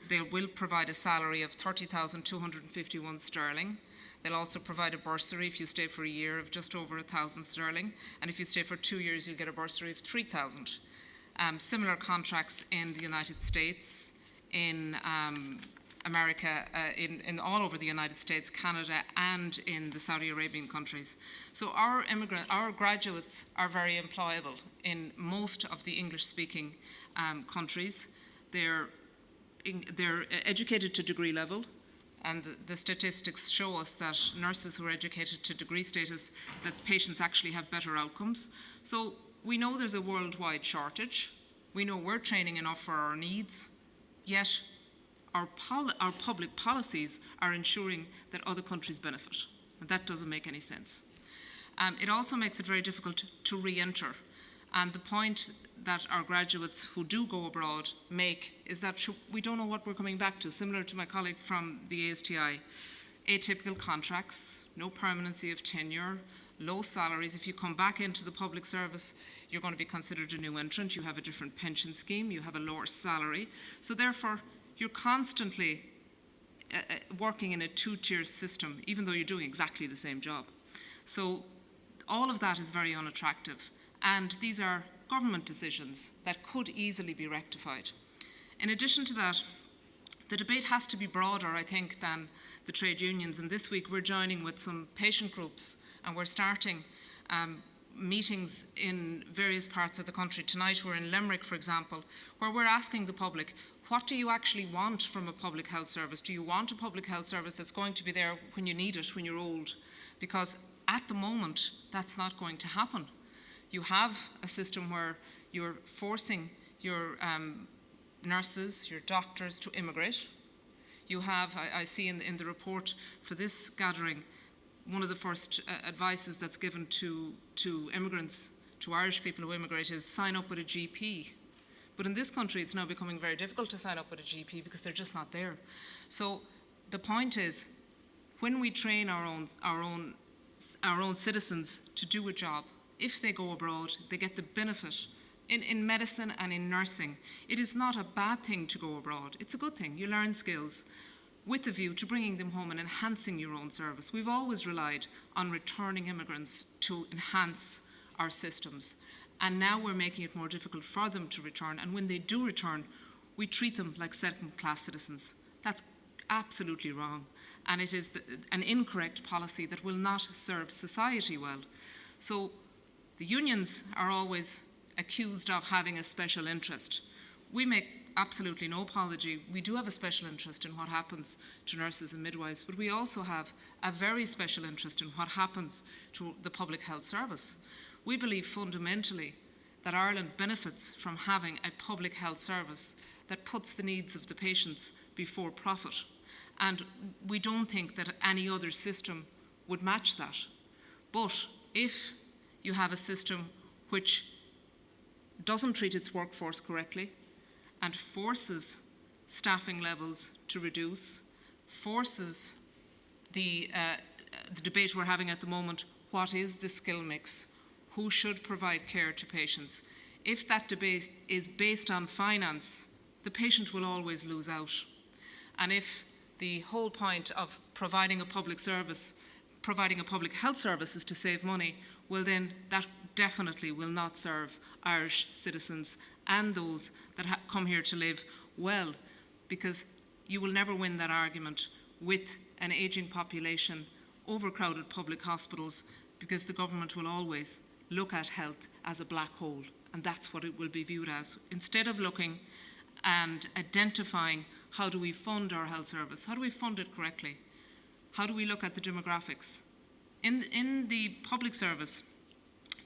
They will provide a salary of 30,251 sterling. They'll also provide a bursary if you stay for a year of just over 1,000 sterling. And if you stay for 2 years, you'll get a bursary of 3,000. Similar contracts in the United States, in America, in all over the United States, Canada, and in the Saudi Arabian countries. So our graduates are very employable in most of the English-speaking countries. They're educated to degree level, and the statistics show us that nurses who are educated to degree status, that patients actually have better outcomes. So we know there's a worldwide shortage. We know we're training enough for our needs, yet our public policies are ensuring that other countries benefit. And that doesn't make any sense. It also makes it very difficult to re-enter. And the point that our graduates who do go abroad make is that we don't know what we're coming back to, similar to my colleague from the ASTI. Atypical contracts, no permanency of tenure, low salaries. If you come back into the public service, you're going to be considered a new entrant. You have a different pension scheme. You have a lower salary. So therefore, you're constantly working in a two-tier system, even though you're doing exactly the same job. So all of that is very unattractive. And these are government decisions that could easily be rectified. In addition to that, the debate has to be broader, I think, than the trade unions. And this week we're joining with some patient groups, and we're starting meetings in various parts of the country. Tonight we're in Limerick, for example, where we're asking the public, what do you actually want from a public health service? Do you want a public health service that's going to be there when you need it, when you're old? because at the moment, that's not going to happen. You have a system where you're forcing your nurses, your doctors to immigrate. You have, I see in the report for this gathering, one of the first advices that's given to immigrants, to Irish people who immigrate, is sign up with a GP. But in this country, it's now becoming very difficult to sign up with a GP because they're just not there. So the point is, when we train our own citizens to do a job, if they go abroad, they get the benefit. In medicine and in nursing, it is not a bad thing to go abroad. It's a good thing. You learn skills with a view to bringing them home and enhancing your own service. We've always relied on returning immigrants to enhance our systems. And now we're making it more difficult for them to return. And when they do return, we treat them like second-class citizens. That's absolutely wrong. And it is an incorrect policy that will not serve society well. So the unions are always accused of having a special interest. We make absolutely no apology. We do have a special interest in what happens to nurses and midwives, but we also have a very special interest in what happens to the public health service. We believe fundamentally that Ireland benefits from having a public health service that puts the needs of the patients before profit. And we don't think that any other system would match that. But if you have a system which doesn't treat its workforce correctly and forces staffing levels to reduce, forces the debate we're having at the moment, what is the skill mix? Who should provide care to patients? If that debate is based on finance, the patient will always lose out. And if the whole point of providing a public service, providing a public health service is to save money, well then that definitely will not serve Irish citizens and those that come here to live well, because you will never win that argument with an ageing population, overcrowded public hospitals, because the government will always look at health as a black hole, and that's what it will be viewed as. Instead of looking and identifying how do we fund our health service, how do we fund it correctly, how do we look at the demographics. In the public service,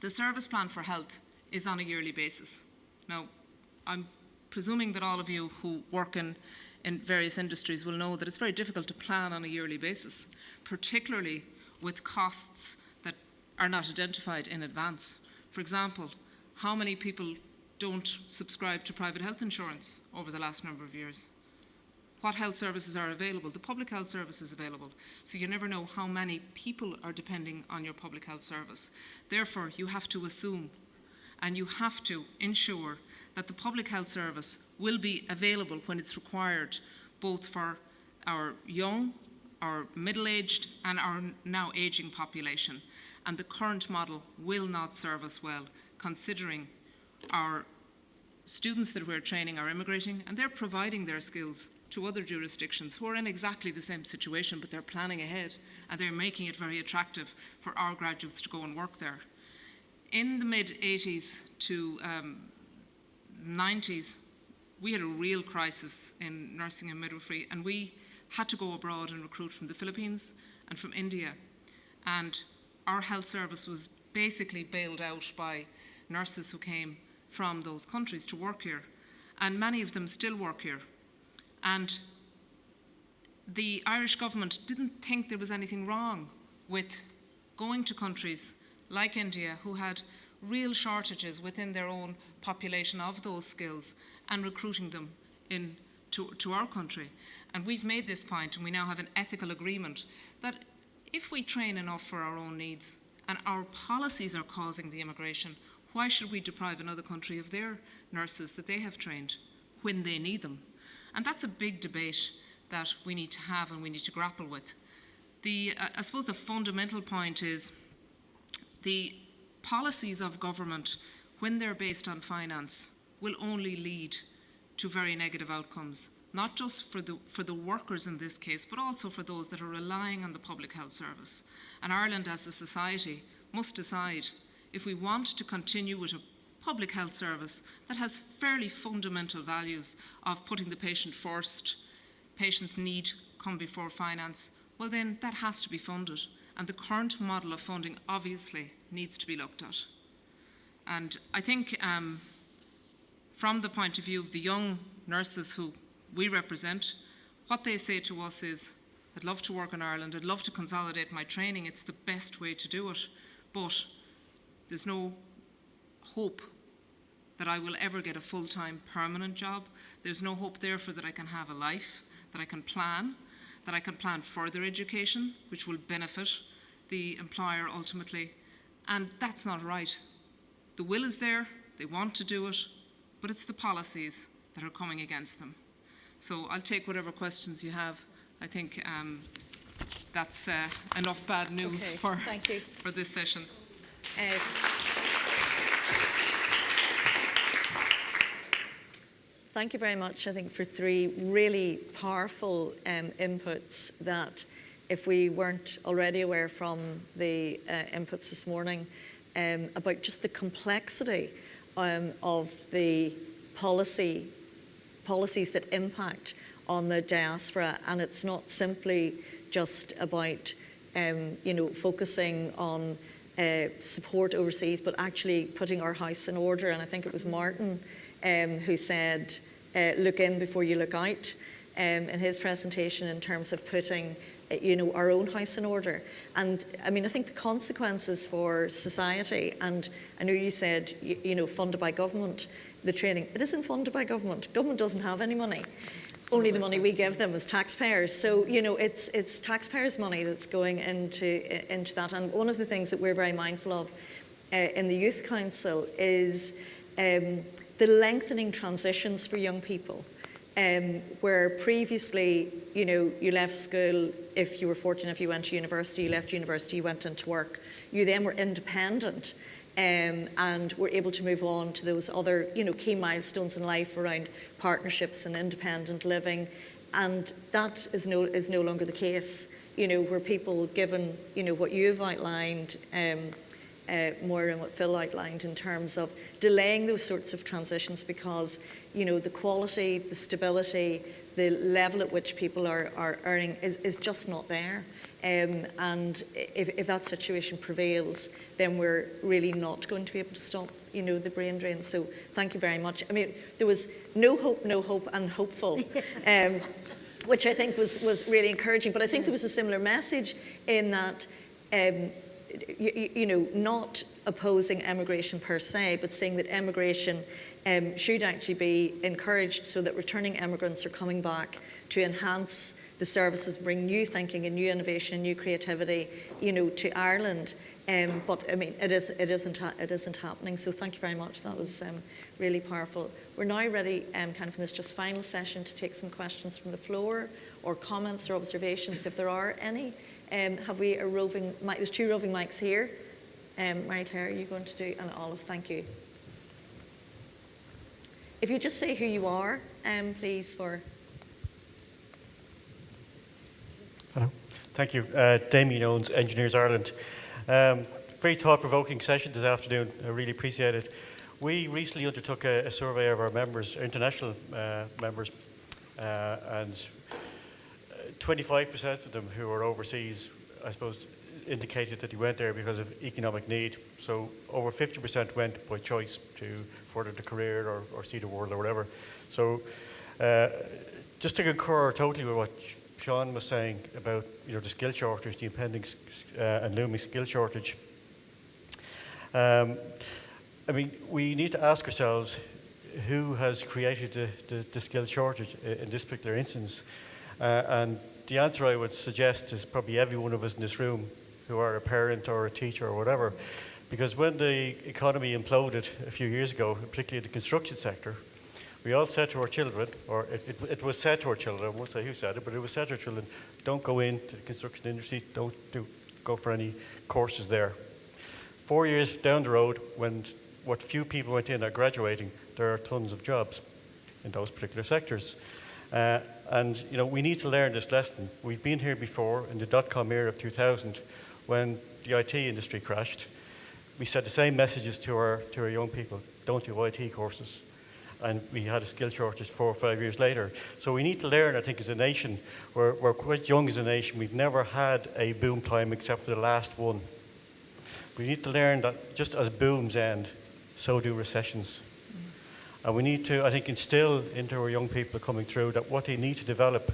the service plan for health is on a yearly basis. Now, I'm presuming that all of you who work in various industries will know that it's very difficult to plan on a yearly basis, particularly with costs that are not identified in advance. For example, how many people don't subscribe to private health insurance over the last number of years? What health services are available? The public health service is available, so you never know how many people are depending on your public health service. Therefore, you have to assume and you have to ensure that the public health service will be available when it's required, both for our young, our middle-aged and our now ageing population. And the current model will not serve us well, considering our students that we're training are immigrating and they're providing their skills to other jurisdictions who are in exactly the same situation, but they're planning ahead and they're making it very attractive for our graduates to go and work there. In the mid-80s to 90s, we had a real crisis in nursing and midwifery, and we had to go abroad and recruit from the Philippines and from India. And our health service was basically bailed out by nurses who came from those countries to work here. And many of them still work here. And the Irish government didn't think there was anything wrong with going to countries like India, who had real shortages within their own population of those skills, and recruiting them to our country. And we've made this point, and we now have an ethical agreement that if we train enough for our own needs and our policies are causing the immigration, why should we deprive another country of their nurses that they have trained when they need them? And that's a big debate that we need to have and we need to grapple with. I suppose the fundamental point is the policies of government, when they're based on finance, will only lead to very negative outcomes, not just for the workers in this case, but also for those that are relying on the public health service. And Ireland as a society must decide if we want to continue with a public health service that has fairly fundamental values of putting the patient first, patient's need come before finance, well then that has to be funded. And the current model of funding obviously needs to be looked at. And I think from the point of view of the young nurses who we represent, what they say to us is, I'd love to work in Ireland, I'd love to consolidate my training, it's the best way to do it, but there's no hope that I will ever get a full-time permanent job. There's no hope therefore that I can have a life, that I can plan further education, which will benefit the employer ultimately. And that's not right. The will is there, they want to do it, but it's the policies that are coming against them. So I'll take whatever questions you have. I think that's enough bad news for this session. Thank you very much, I think, for three really powerful inputs that, if we weren't already aware from the inputs this morning, about just the complexity of the policies that impact on the diaspora. And it's not simply just about focusing on support overseas, but actually putting our house in order. And I think it was Martin who said, look in before you look out, in his presentation, in terms of putting our own house in order. And I mean, I think the consequences for society, and I know you said, funded by government, the training, it isn't funded by government. Government doesn't have any money. Only the money we give them as taxpayers. So, it's taxpayers' money that's going into that. And one of the things that we're very mindful of in the Youth Council is the lengthening transitions for young people. Where previously, you left school, if you were fortunate, if you went to university, you left university, you went into work, you then were independent and were able to move on to those other, key milestones in life around partnerships and independent living. And that is no longer the case, where people, given, what you've outlined, Moira, and what Phil outlined in terms of delaying those sorts of transitions, because the quality, the stability, the level at which people are earning is just not there. And if that situation prevails, then we're really not going to be able to stop the brain drain. So thank you very much. I mean, there was no hope and hopeful. Which I think was really encouraging. But I think there was a similar message in that not opposing emigration per se, but saying that emigration should actually be encouraged, so that returning immigrants are coming back to enhance the services, bring new thinking and new innovation and new creativity, to Ireland. But I mean, it isn't happening. So thank you very much. That was really powerful. We're now ready, kind of in this just final session, to take some questions from the floor, or comments or observations, if there are any. Have we a roving mic? There's two roving mics here. Marie-Claire, are you going to do? And Olive, thank you. If you just say who you are, please, for... Hello. Thank you. Damien Owens, Engineers Ireland. Very thought-provoking session this afternoon. I really appreciate it. We recently undertook a survey of our members, our international members, and 25% of them who were overseas, I suppose, indicated that they went there because of economic need. So over 50% went by choice to further the career or see the world or whatever. So just to concur totally with what Sean was saying about the skill shortage, the impending and looming skill shortage. I mean, we need to ask ourselves who has created the skill shortage in this particular instance. And the answer I would suggest is probably every one of us in this room who are a parent or a teacher or whatever. Because when the economy imploded a few years ago, particularly the construction sector, we all said to our children, or it was said to our children, I won't say who said it, but it was said to our children, don't go into the construction industry, don't go for any courses there. 4 years down the road, when what few people went in are graduating, there are tons of jobs in those particular sectors. And we need to learn this lesson. We've been here before in the dot-com era of 2000, when the IT industry crashed. We said the same messages to our young people: don't do IT courses. and we had a skill shortage 4 or 5 years later. So we need to learn, I think, as a nation. We're quite young as a nation. We've never had a boom time except for the last one. We need to learn that just as booms end, so do recessions. And we need to, I think, instill into our young people coming through that what they need to develop,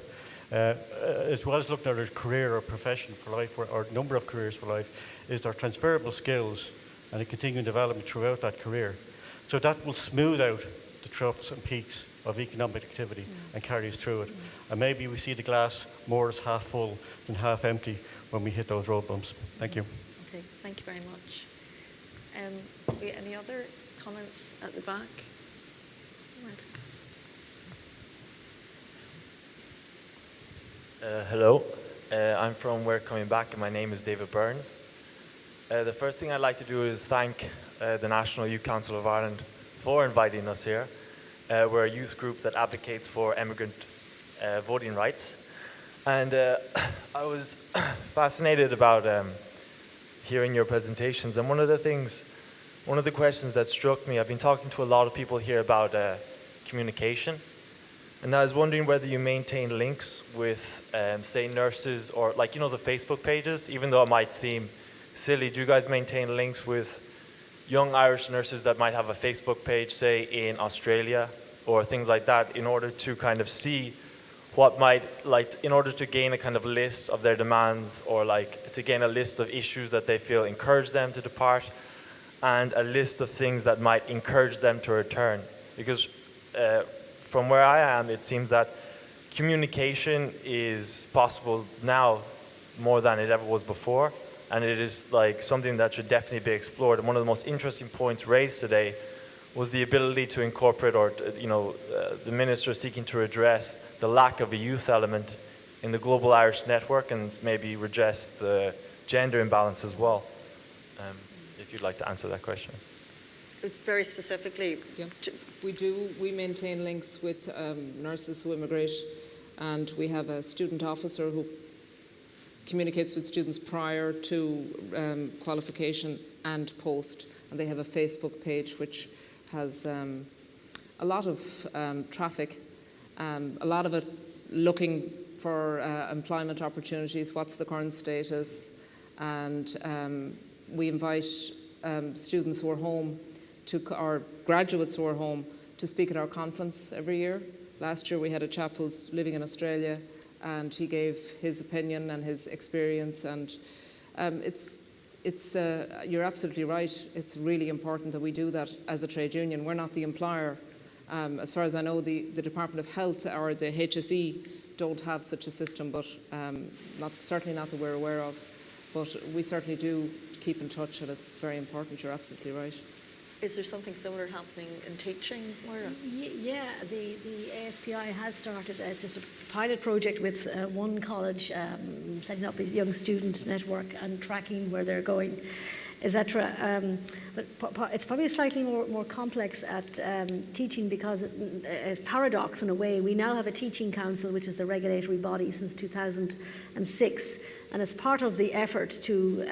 as well as looking at their career or profession for life, or number of careers for life, is their transferable skills and a continuing development throughout that career. So that will smooth out the troughs and peaks of economic activity and carry us through it. And maybe we see the glass more as half full than half empty when we hit those road bumps. Thank you. Okay, thank you very much. Any other comments at the back? Hello, I'm from We're Coming Back, and my name is David Burns. The first thing I'd like to do is thank the National Youth Council of Ireland for inviting us here. We're a youth group that advocates for emigrant voting rights. And I was fascinated about hearing your presentations. And one of the questions that struck me, I've been talking to a lot of people here about communication. And I was wondering whether you maintain links with, say, nurses or, like, the Facebook pages, even though it might seem silly. Do you guys maintain links with young Irish nurses that might have a Facebook page, say, in Australia or things like that, in order to kind of see what might, in order to gain a kind of list of their demands, or to gain a list of issues that they feel encourage them to depart, and a list of things that might encourage them to return? Because from where I am, it seems that communication is possible now more than it ever was before, and it is something that should definitely be explored. And one of the most interesting points raised today was the ability to incorporate, or the minister seeking to address the lack of a youth element in the Global Irish Network, and maybe redress the gender imbalance as well. If you'd like to answer that question. It's very specifically. Yeah, we do. We maintain links with nurses who immigrate, and we have a student officer who communicates with students prior to qualification and post, and they have a Facebook page which has a lot of traffic, a lot of it looking for employment opportunities, what's the current status, and we invite students who are home or graduates who are home to speak at our conference every year. Last year we had a chap who's living in Australia, and he gave his opinion and his experience, and you're absolutely right. It's really important that we do that as a trade union. We're not the employer. As far as I know, the Department of Health or the HSE don't have such a system, but certainly not that we're aware of. But we certainly do keep in touch, and it's very important. You're absolutely right. Is there something similar happening in teaching, Moira? Yeah, the ASTI has started just a pilot project with one college, setting up this young student network and tracking where they're going, etc. But it's probably slightly more complex at teaching, because it's paradox in a way. We now have a teaching council, which is the regulatory body since 2006, and as part of the effort to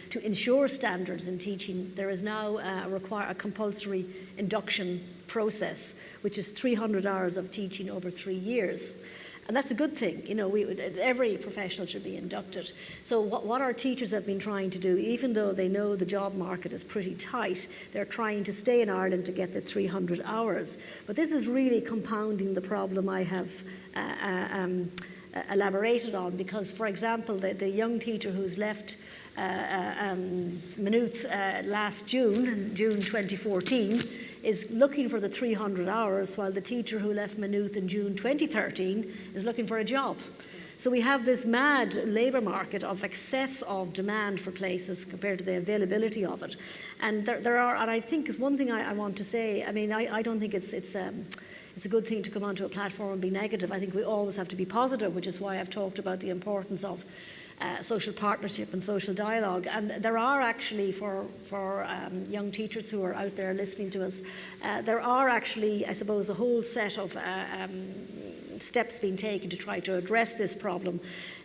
to ensure standards in teaching, there is now a compulsory induction process, which is 300 hours of teaching over 3 years. And that's a good thing. Every professional should be inducted. So what our teachers have been trying to do, even though they know the job market is pretty tight, they're trying to stay in Ireland to get the 300 hours. But this is really compounding the problem I have elaborated on, because, for example, the young teacher who's left Maynooth last June 2014, is looking for the 300 hours, while the teacher who left Maynooth in June 2013 is looking for a job. So we have this mad labour market of excess of demand for places compared to the availability of it. And there are, and I think is one thing I want to say, I don't think it's a good thing to come onto a platform and be negative. I think we always have to be positive, which is why I've talked about the importance of social partnership and social dialogue. And there are actually, for young teachers who are out there listening to us, there are actually, I suppose, a whole set of steps being taken to try to address this problem.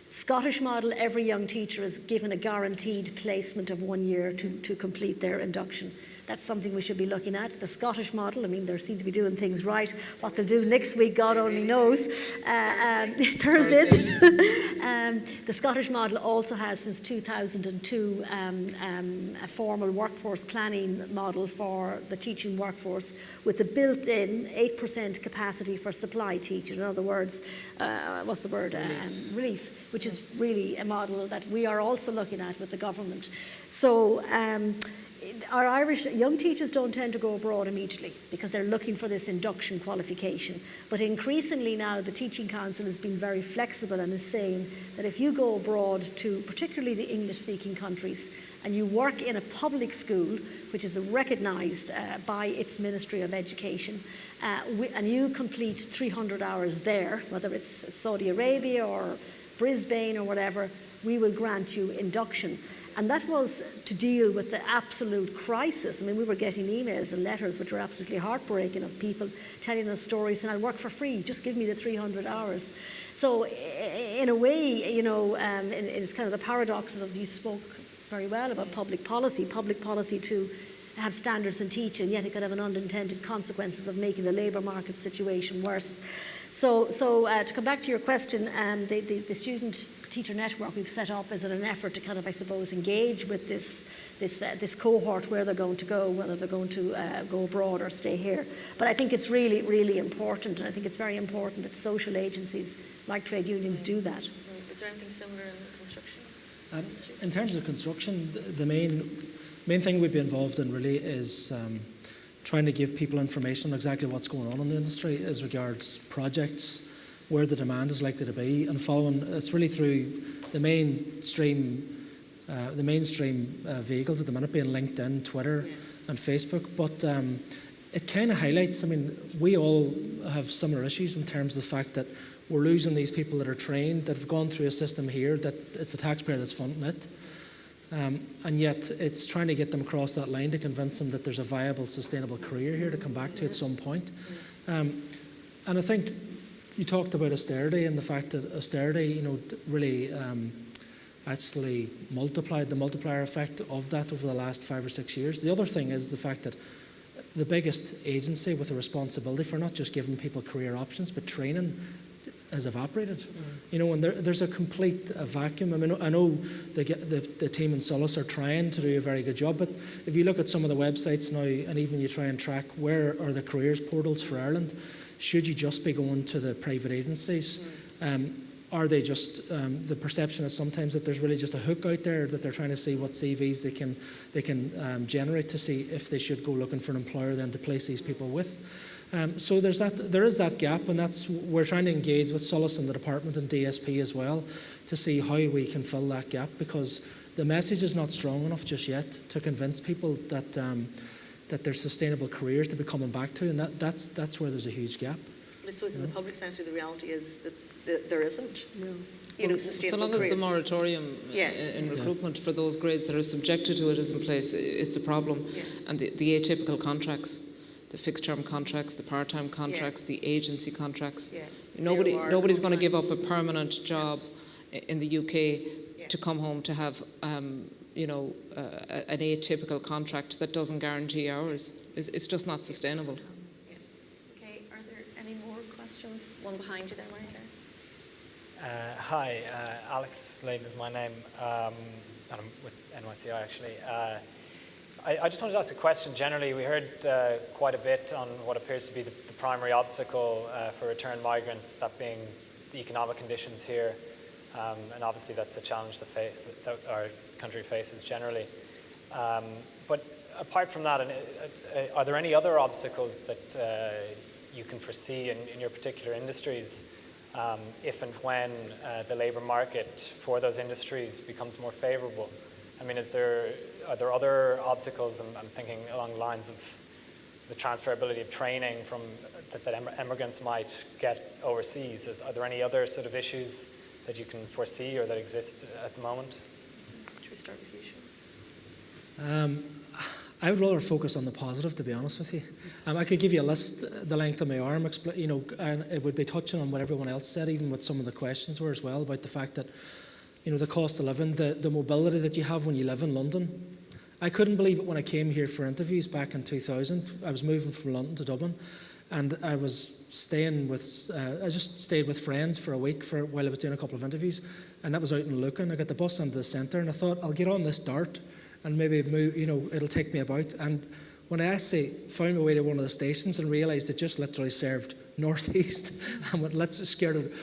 Scottish model, every young teacher is given a guaranteed placement of 1 year to complete their induction. That's something we should be looking at. The Scottish model, I mean, they seem to be doing things right. What they'll do next week, God only knows. Thursday, is it? The Scottish model also has, since 2002, a formal workforce planning model for the teaching workforce with a built-in 8% capacity for supply teaching. In other words, what's the word? Relief, which is really a model that we are also looking at with the government. So our Irish young teachers don't tend to go abroad immediately because they're looking for this induction qualification. But increasingly now the Teaching Council has been very flexible and is saying that if you go abroad to particularly the English-speaking countries and you work in a public school, which is recognised by its Ministry of Education, and you complete 300 hours there, whether it's Saudi Arabia or Brisbane or whatever, we will grant you induction. And that was to deal with the absolute crisis. I mean, we were getting emails and letters which were absolutely heartbreaking of people telling us stories, and I'll work for free, just give me the 300 hours. So in a way, you know, it's kind of the paradoxes of, you spoke very well about public policy to have standards in teaching, yet it could have an unintended consequences of making the labour market situation worse. So to come back to your question, the student teacher network we've set up is in an effort to kind of, I suppose, engage with this cohort, where they're going to go, whether they're going to go abroad or stay here. But I think it's really, really important, and I think it's very important that social agencies like trade unions do that. Is there anything similar in the construction industry? In terms of construction, the main thing we'd be involved in really is trying to give people information on exactly what's going on in the industry as regards projects, where the demand is likely to be, and following. It's really through the mainstream vehicles at the minute, being LinkedIn, Twitter, and Facebook. But it kind of highlights. I mean, we all have similar issues in terms of the fact that we're losing these people that are trained, that have gone through a system here, that it's the taxpayer that's funding it. And yet it's trying to get them across that line to convince them that there's a viable, sustainable career here to come back to at some point. And I think you talked about austerity and the fact that austerity, you know, really actually multiplied the multiplier effect of that over the last 5 or 6 years. The other thing is the fact that the biggest agency with a responsibility for not just giving people career options but training has evaporated. You know, and there's a complete vacuum. I mean, I know the team in Solis are trying to do a very good job, but if you look at some of the websites now, and even you try and track where are the careers portals for Ireland, should you just be going to the private agencies? Are they just, the perception is sometimes that there's really just a hook out there, that they're trying to see what CVs they can generate to see if they should go looking for an employer then to place these people with. So there is that gap, and we're trying to engage with Solis and the department and DSP as well to see how we can fill that gap, because the message is not strong enough just yet to convince people that that there's sustainable careers to be coming back to, and that's where there's a huge gap. I suppose in the public sector, the reality is that there isn't. No. You know, sustainable so long careers. as the moratorium in recruitment for those grades that are subjected to it is in place, it's a problem. Yeah. And the atypical contracts, the fixed-term contracts, the part-time contracts, the agency contracts. Yeah. Nobody's going to give up a permanent job in the UK to come home to have, an atypical contract that doesn't guarantee hours. It's just not sustainable. Yeah. Okay. Are there any more questions? One behind you there, right there. Hi, Alex Leydon is my name, and I'm with NYCI actually. I just wanted to ask a question. Generally, we heard quite a bit on what appears to be the primary obstacle for returned migrants, that being the economic conditions here, and obviously that's a challenge that our country faces generally. But apart from that, are there any other obstacles that you can foresee in your particular industries if and when the labour market for those industries becomes more favourable? I mean, are there other obstacles? I'm thinking along the lines of the transferability of training that immigrants might get overseas. Are there any other sort of issues that you can foresee or that exist at the moment? Should we start with you, Sean? I would rather focus on the positive, to be honest with you. I could give you a list the length of my arm, and it would be touching on what everyone else said, even what some of the questions were as well, about the fact that, the cost of living, the mobility that you have when you live in London I couldn't believe it when I came here for interviews back in 2000. I was moving from London to Dublin, and I was staying with, I just stayed with friends for a week while I was doing a couple of interviews, and that was out in Lucan. I got the bus into the centre, and I thought, I'll get on this dart, and maybe move, it'll take me about. And when I actually found my way to one of the stations and realised it just literally served northeast, I went, let's scared of it.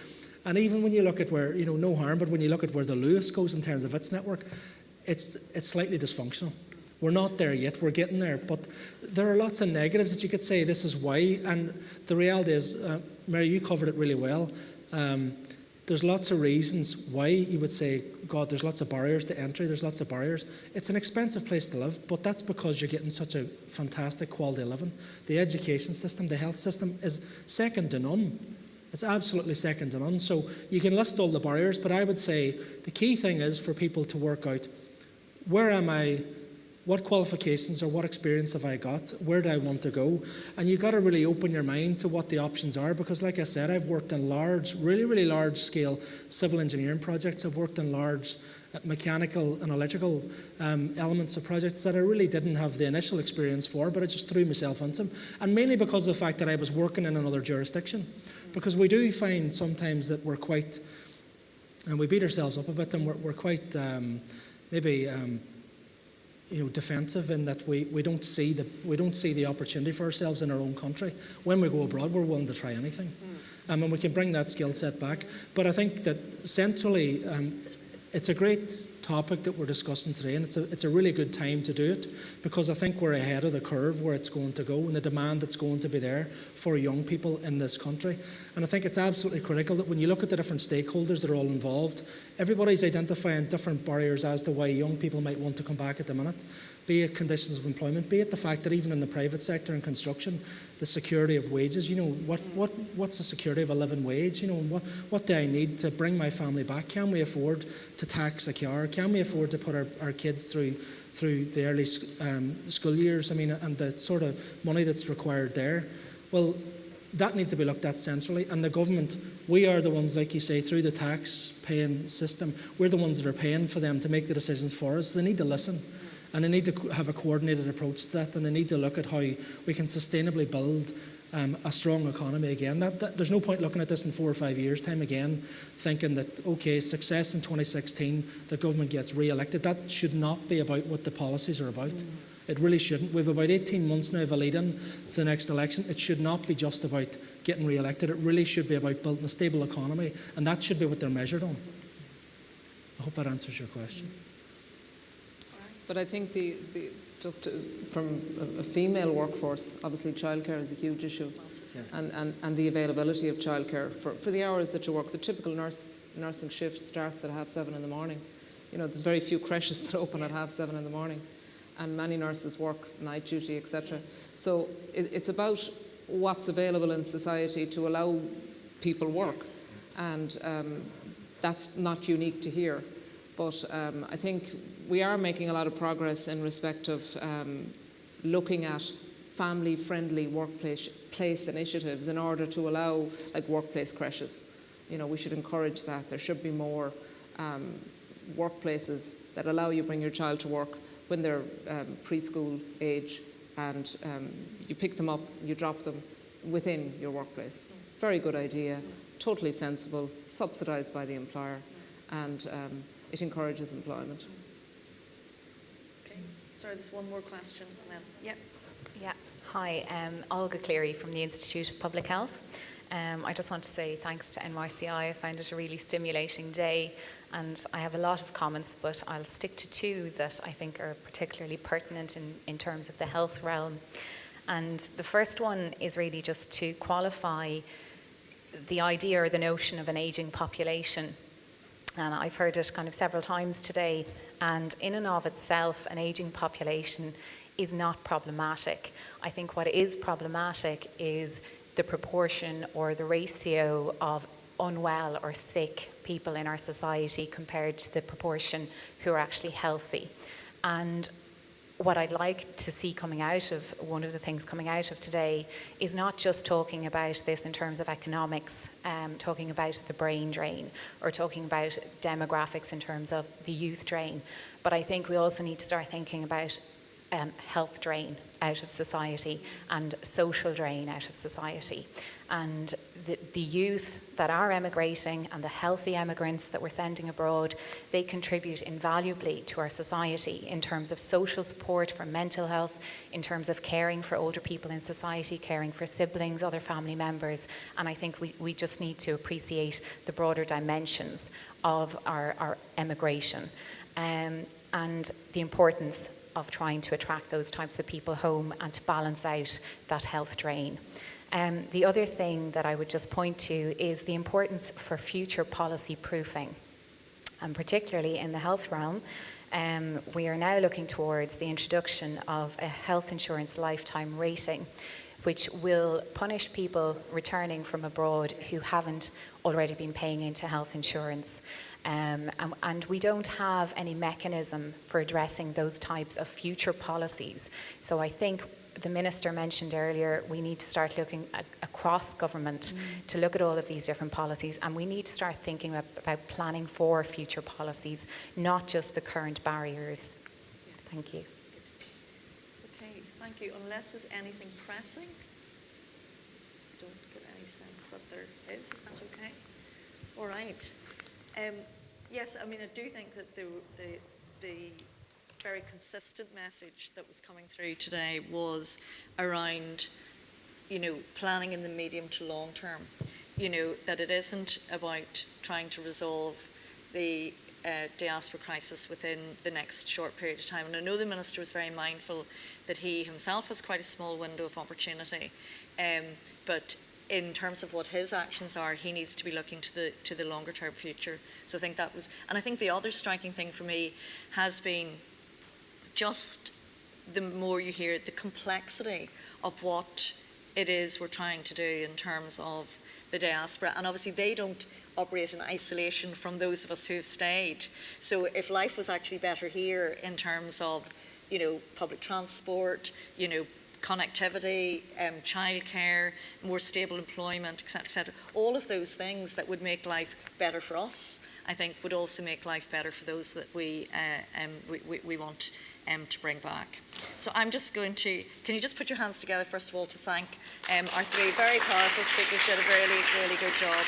And even when you look at where, no harm, but when you look at where the Lewis goes in terms of its network, it's slightly dysfunctional. We're not there yet, we're getting there, but there are lots of negatives that you could say this is why, and the reality is, Mary, you covered it really well. There's lots of reasons why you would say, God, there's lots of barriers to entry, there's lots of barriers. It's an expensive place to live, but that's because you're getting such a fantastic quality of living. The education system, the health system is second to none. It's absolutely second to none. So you can list all the barriers, but I would say the key thing is for people to work out, where am I? What qualifications or what experience have I got? Where do I want to go? And you've got to really open your mind to what the options are, because like I said, I've worked in large, really large scale civil engineering projects. I've worked in large mechanical and electrical elements of projects that I really didn't have the initial experience for, but I just threw myself into them. And mainly because of the fact that I was working in another jurisdiction. Because we do find sometimes that we're quite, and we beat ourselves up a bit, and we're quite defensive in that we don't see the opportunity for ourselves in our own country. When we go abroad, we're willing to try anything, and we can bring that skill set back. But I think that centrally, it's a great topic that we're discussing today, and it's a really good time to do it, because I think we're ahead of the curve where it's going to go and the demand that's going to be there for young people in this country. And I think it's absolutely critical that when you look at the different stakeholders that are all involved, everybody's identifying different barriers as to why young people might want to come back at the minute, be it conditions of employment, be it the fact that even in the private sector and construction, the security of wages, what's the security of a living wage, and what do I need to bring my family back? Can we afford to tax a car? Can we afford to put our kids through the early school years? And the sort of money that's required there. Well, that needs to be looked at centrally, and the government, we are the ones, like you say, through the tax paying system, we're the ones that are paying for them to make the decisions for us. They need to listen. And they need to have a coordinated approach to that, and they need to look at how we can sustainably build a strong economy again. There's no point looking at this in 4 or 5 years' time again, thinking that, okay, success in 2016, the government gets re-elected. That should not be about what the policies are about. It really shouldn't. We've about 18 months now of a lead-in to the next election. It should not be just about getting re-elected. It really should be about building a stable economy, and that should be what they're measured on. I hope that answers your question. But I think from a female workforce, obviously childcare is a huge issue, and the availability of childcare for the hours that you work. The typical nursing shift starts at 7:30 in the morning. There's very few creches that open at 7:30 in the morning, and many nurses work night duty, etc. So it's about what's available in society to allow people work, and that's not unique to here. But I think we are making a lot of progress in respect of looking at family-friendly workplace initiatives in order to allow, like, workplace creches. We should encourage that. There should be more workplaces that allow you to bring your child to work when they're preschool age, and you pick them up, you drop them within your workplace. Very good idea, totally sensible, subsidised by the employer, and it encourages employment. Okay. Sorry, there's one more question. Yeah. Hi, Olga Cleary from the Institute of Public Health. I just want to say thanks to NYCI. I found it a really stimulating day, and I have a lot of comments, but I'll stick to 2 that I think are particularly pertinent in terms of the health realm. And the first one is really just to qualify the idea or the notion of an ageing population. And I've heard it kind of several times today, and in and of itself, an ageing population is not problematic. I think what is problematic is the proportion or the ratio of unwell or sick people in our society compared to the proportion who are actually healthy. And what I'd like to see coming out of, one of the things coming out of today, is not just talking about this in terms of economics, talking about the brain drain, or talking about demographics in terms of the youth drain, but I think we also need to start thinking about health drain out of society and social drain out of society. And the youth that are emigrating and the healthy emigrants that we're sending abroad, they contribute invaluably to our society in terms of social support for mental health, in terms of caring for older people in society, caring for siblings, other family members. And I think we just need to appreciate the broader dimensions of our emigration and the importance of trying to attract those types of people home and to balance out that health drain. The other thing that I would just point to is the importance for future policy proofing, and particularly in the health realm. We are now looking towards the introduction of a health insurance lifetime rating, which will punish people returning from abroad who haven't already been paying into health insurance. And we don't have any mechanism for addressing those types of future policies. So I think the Minister mentioned earlier, we need to start looking across government to look at all of these different policies, and we need to start thinking about planning for future policies, not just the current barriers. Thank you. Okay, thank you. Unless there's anything pressing, I don't get any sense that there is. Is that okay? All right. Yes, I mean, I do think that the very consistent message that was coming through today was around, planning in the medium to long term. That it isn't about trying to resolve the diaspora crisis within the next short period of time. And I know the Minister was very mindful that he himself has quite a small window of opportunity, but in terms of what his actions are, he needs to be looking to the longer term future. So I think that was, and I think the other striking thing for me has been just the more you hear the complexity of what it is we're trying to do in terms of the diaspora. And obviously they don't operate in isolation from those of us who've stayed. So if life was actually better here in terms of, public transport, connectivity, childcare, more stable employment, etc., all of those things that would make life better for us, I think would also make life better for those that we want to bring back. So I'm just going to, can you just put your hands together first of all to thank our three very powerful speakers, did a really, really good job.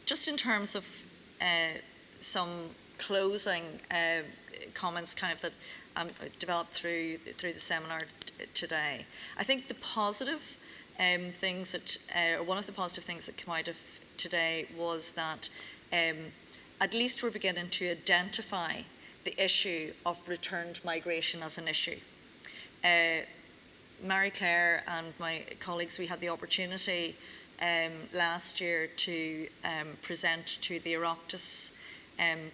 Just in terms of some closing comments kind of that developed through the seminar today. I think the positive things that, or one of the positive things that came out of today was that at least we're beginning to identify the issue of returned migration as an issue. Mary Claire and my colleagues, we had the opportunity last year to present to the Oireachtas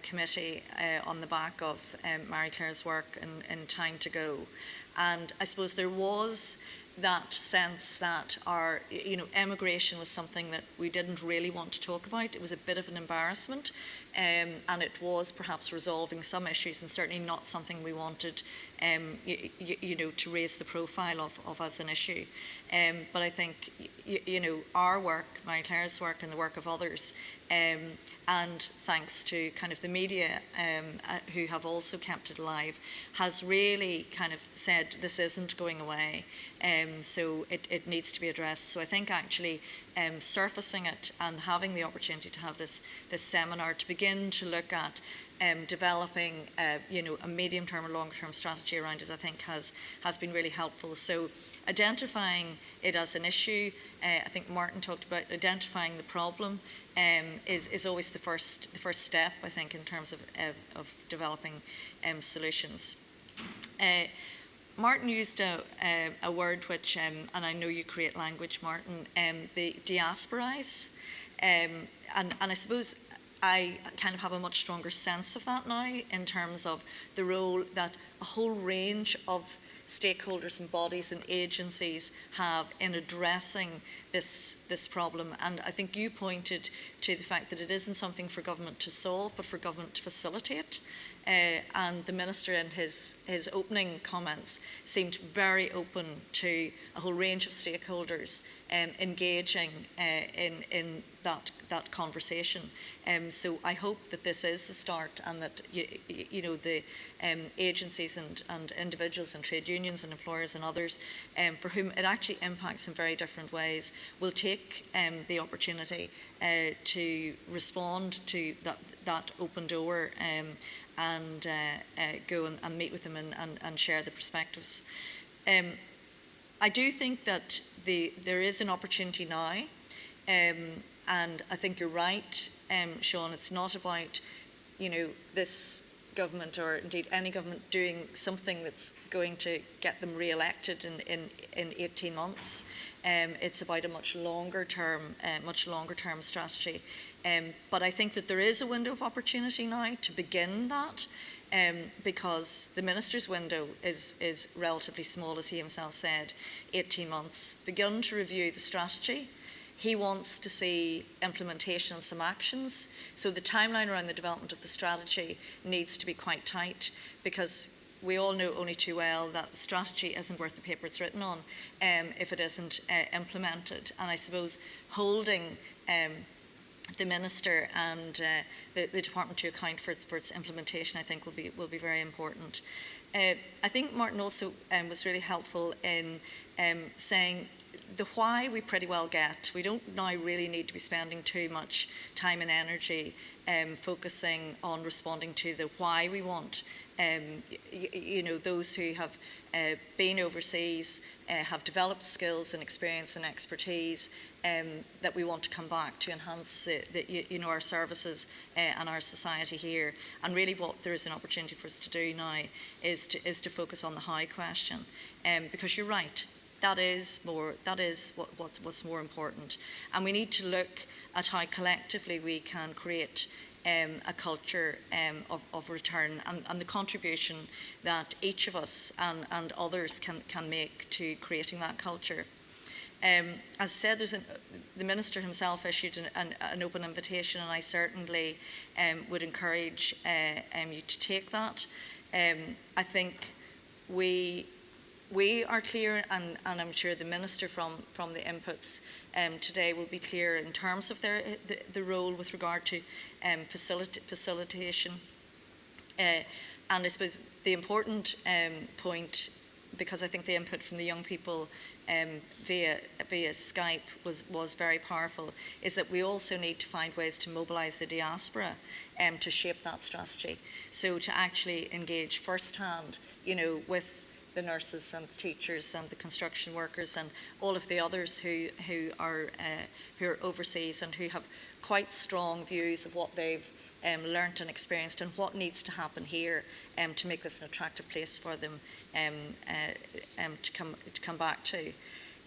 committee on the back of Mary Claire's work in Time to Go. And I suppose there was that sense that our, emigration was something that we didn't really want to talk about. It was a bit of an embarrassment, and it was perhaps resolving some issues and certainly not something we wanted, to raise the profile of as an issue. But I think, our work, Mary Claire's work and the work of others, and thanks to kind of the media who have also kept it alive, has really kind of said this isn't going away, so it needs to be addressed. So I think actually surfacing it and having the opportunity to have this seminar to begin to look at developing a medium-term or longer-term strategy around it, I think has been really helpful. So identifying it as an issue, I think Martin talked about identifying the problem, is always the first step, I think, in terms of developing solutions. Martin used a word which, and I know you create language, Martin, the diasporize, and I suppose I kind of have a much stronger sense of that now in terms of the role that a whole range of stakeholders and bodies and agencies have in addressing this problem. And I think you pointed to the fact that it isn't something for government to solve, but for government to facilitate. And the Minister in his opening comments seemed very open to a whole range of stakeholders engaging in that conversation. So I hope that this is the start, and that the agencies and individuals and trade unions and employers and others for whom it actually impacts in very different ways will take the opportunity to respond to that open door and go and meet with them and share the perspectives. I do think that there is an opportunity now, and I think you're right, Sean. It's not about this government, or indeed any government, doing something that's going to get them re-elected in 18 months. It's about a much longer term strategy. But I think that there is a window of opportunity now to begin that, because the Minister's window is relatively small, as he himself said, 18 months. Begun to review the strategy. He wants to see implementation and some actions. So the timeline around the development of the strategy needs to be quite tight, because we all know only too well that the strategy isn't worth the paper it's written on if it isn't implemented. And I suppose holding the Minister and the Department to account for its implementation, I think, will be very important. I think Martin also was really helpful in saying the why we pretty well get. We don't now really need to be spending too much time and energy focusing on responding to the why we want. Those who have been overseas, have developed skills and experience and expertise that we want to come back to enhance our services and our society here. And really, what there is an opportunity for us to do now is to focus on the how question, because you're right. That is what's more important, and we need to look at how collectively we can create a culture of return, and the contribution that each of us and others can make to creating that culture. As I said, the Minister himself issued an open invitation, and I certainly would encourage you to take that. I think we are clear, and I'm sure the Minister from the inputs today will be clear in terms of the role with regard to facilitation. And I suppose the important point, because I think the input from the young people via Skype was very powerful, is that we also need to find ways to mobilise the diaspora to shape that strategy. So to actually engage firsthand, with the nurses and the teachers and the construction workers and all of the others who are overseas and who have quite strong views of what they've learnt and experienced and what needs to happen here to make this an attractive place for them to come back to.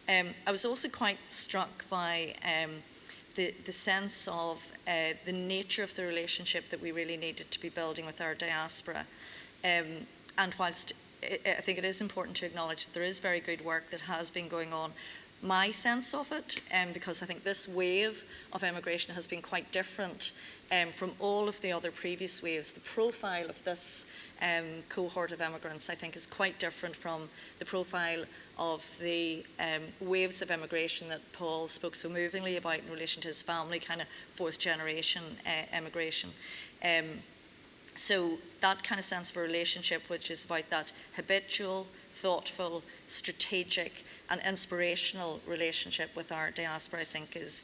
I was also quite struck by the sense of the nature of the relationship that we really needed to be building with our diaspora. And whilst I think it is important to acknowledge that there is very good work that has been going on, my sense of it, because I think this wave of immigration has been quite different from all of the other previous waves. The profile of this cohort of immigrants, I think, is quite different from the profile of the waves of immigration that Paul spoke so movingly about in relation to his family, kind of fourth generation immigration. So that kind of sense of a relationship, which is about that habitual, thoughtful, strategic and inspirational relationship with our diaspora, I think is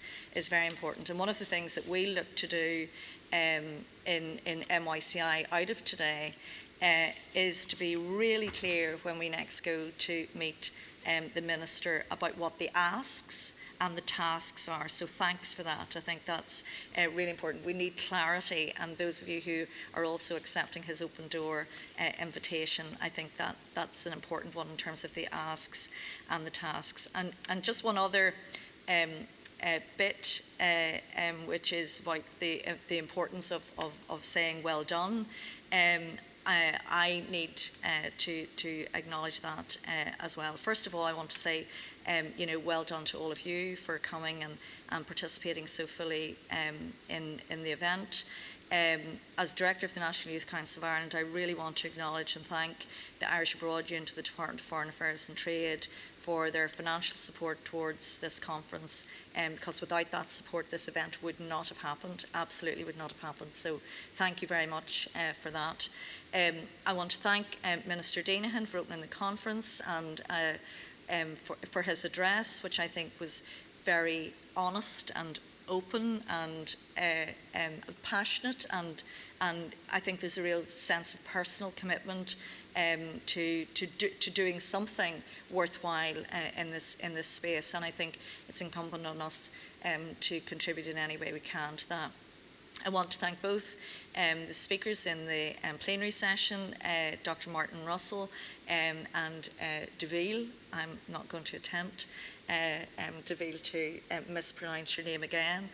very important. And one of the things that we look to do in NYCI out of today is to be really clear when we next go to meet the Minister about what the asks and the tasks are. So thanks for that. I think that's really important. We need clarity, and those of you who are also accepting his open door invitation, I think that's an important one in terms of the asks and the tasks. And just one other bit, which is about the importance of saying well done. I need to acknowledge that as well. First of all, I want to say, well done to all of you for coming and participating so fully in the event. As Director of the National Youth Council of Ireland, I really want to acknowledge and thank the Irish Abroad Unit of the Department of Foreign Affairs and Trade for their financial support towards this conference, because without that support this event would not have happened, absolutely would not have happened. So thank you very much for that. I want to thank Minister Deanahan for opening the conference and for his address, which I think was very honest and open and passionate, and I think there's a real sense of personal commitment to doing something worthwhile in this space, and I think it's incumbent on us to contribute in any way we can to that. I want to thank both the speakers in the plenary session, Dr. Martin Russell and Deville. I'm not going to attempt Deville to mispronounce your name again.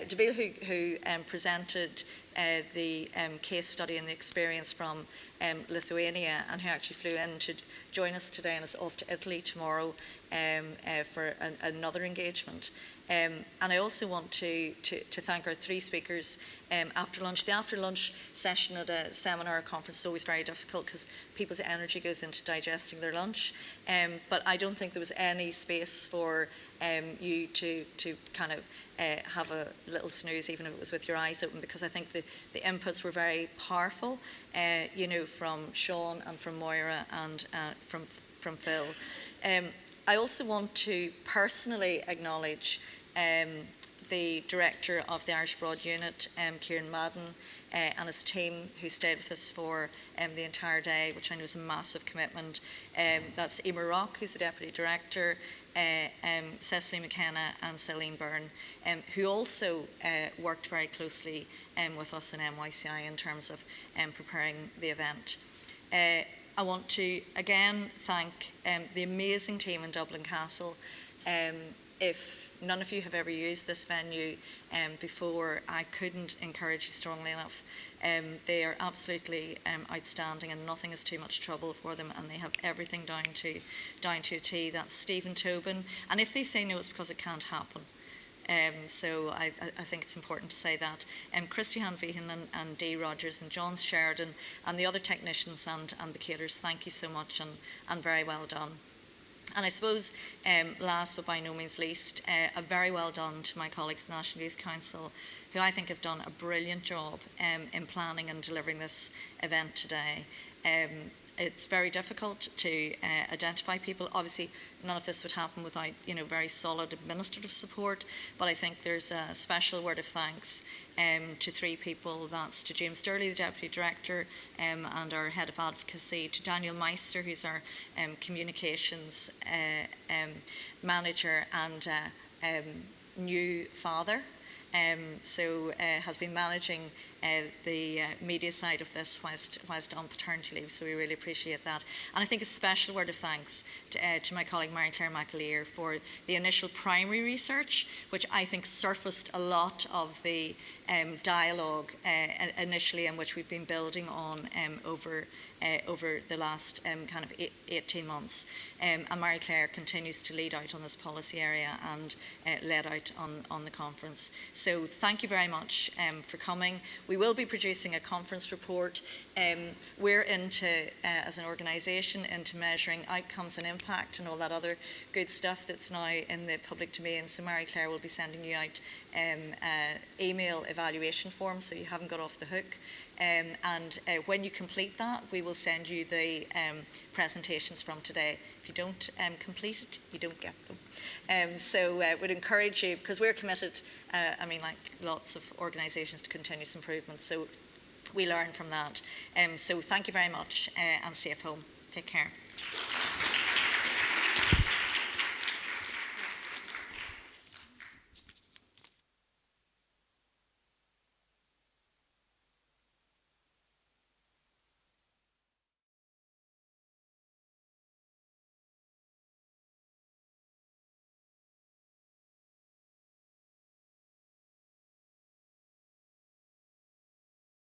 Deville, who presented the case study and the experience from Lithuania, and who actually flew in to join us today and is off to Italy tomorrow for another engagement. And I also want to thank our three speakers after lunch. The after lunch session at a seminar or conference is always very difficult because people's energy goes into digesting their lunch. But I don't think there was any space for you to kind of have a little snooze, even if it was with your eyes open, because I think the inputs were very powerful, from Sean and from Moira and from Phil. I also want to personally acknowledge the director of the Irish Broad Unit, Kieran Madden, and his team who stayed with us for the entire day, which I know is a massive commitment. That's Emer Rock, who's the deputy director, Cecily McKenna and Celine Byrne, who also worked very closely with us in NYCI in terms of preparing the event. I want to again thank the amazing team in Dublin Castle. If none of you have ever used this venue before, I couldn't encourage you strongly enough. They are absolutely outstanding, and nothing is too much trouble for them, and they have everything down to a T. That's Stephen Tobin, and if they say no, it's because it can't happen. So I think it's important to say that. Christy Hanvehan and Dee Rogers and John Sheridan and the other technicians and the caterers, thank you so much and very well done. And I suppose, last but by no means least, a very well done to my colleagues at the National Youth Council, who I think have done a brilliant job in planning and delivering this event today. It's very difficult to identify people. Obviously, none of this would happen without, very solid administrative support. But I think there's a special word of thanks to three people. That's to James Durley, the Deputy Director, and our Head of Advocacy, to Daniel Meister, who's our Communications Manager and new father. Has been managing the media side of this whilst on paternity leave, so we really appreciate that. And I think a special word of thanks to my colleague Mary-Claire McAleer for the initial primary research, which I think surfaced a lot of the dialogue initially, and which we've been building on over the last kind of 18 months. And Mary-Claire continues to lead out on this policy area and led out on the conference. So thank you very much for coming. We will be producing a conference report. We're into, as an organisation, into measuring outcomes and impact and all that other good stuff that's now in the public domain. So Mary-Claire will be sending you out email evaluation forms, so you haven't got off the hook. And when you complete that, we will send you the presentations from today. If you don't complete it, you don't get them. So would encourage you, because we're committed, like lots of organisations, to continuous improvement. So we learn from that. So thank you very much, and safe home. Take care.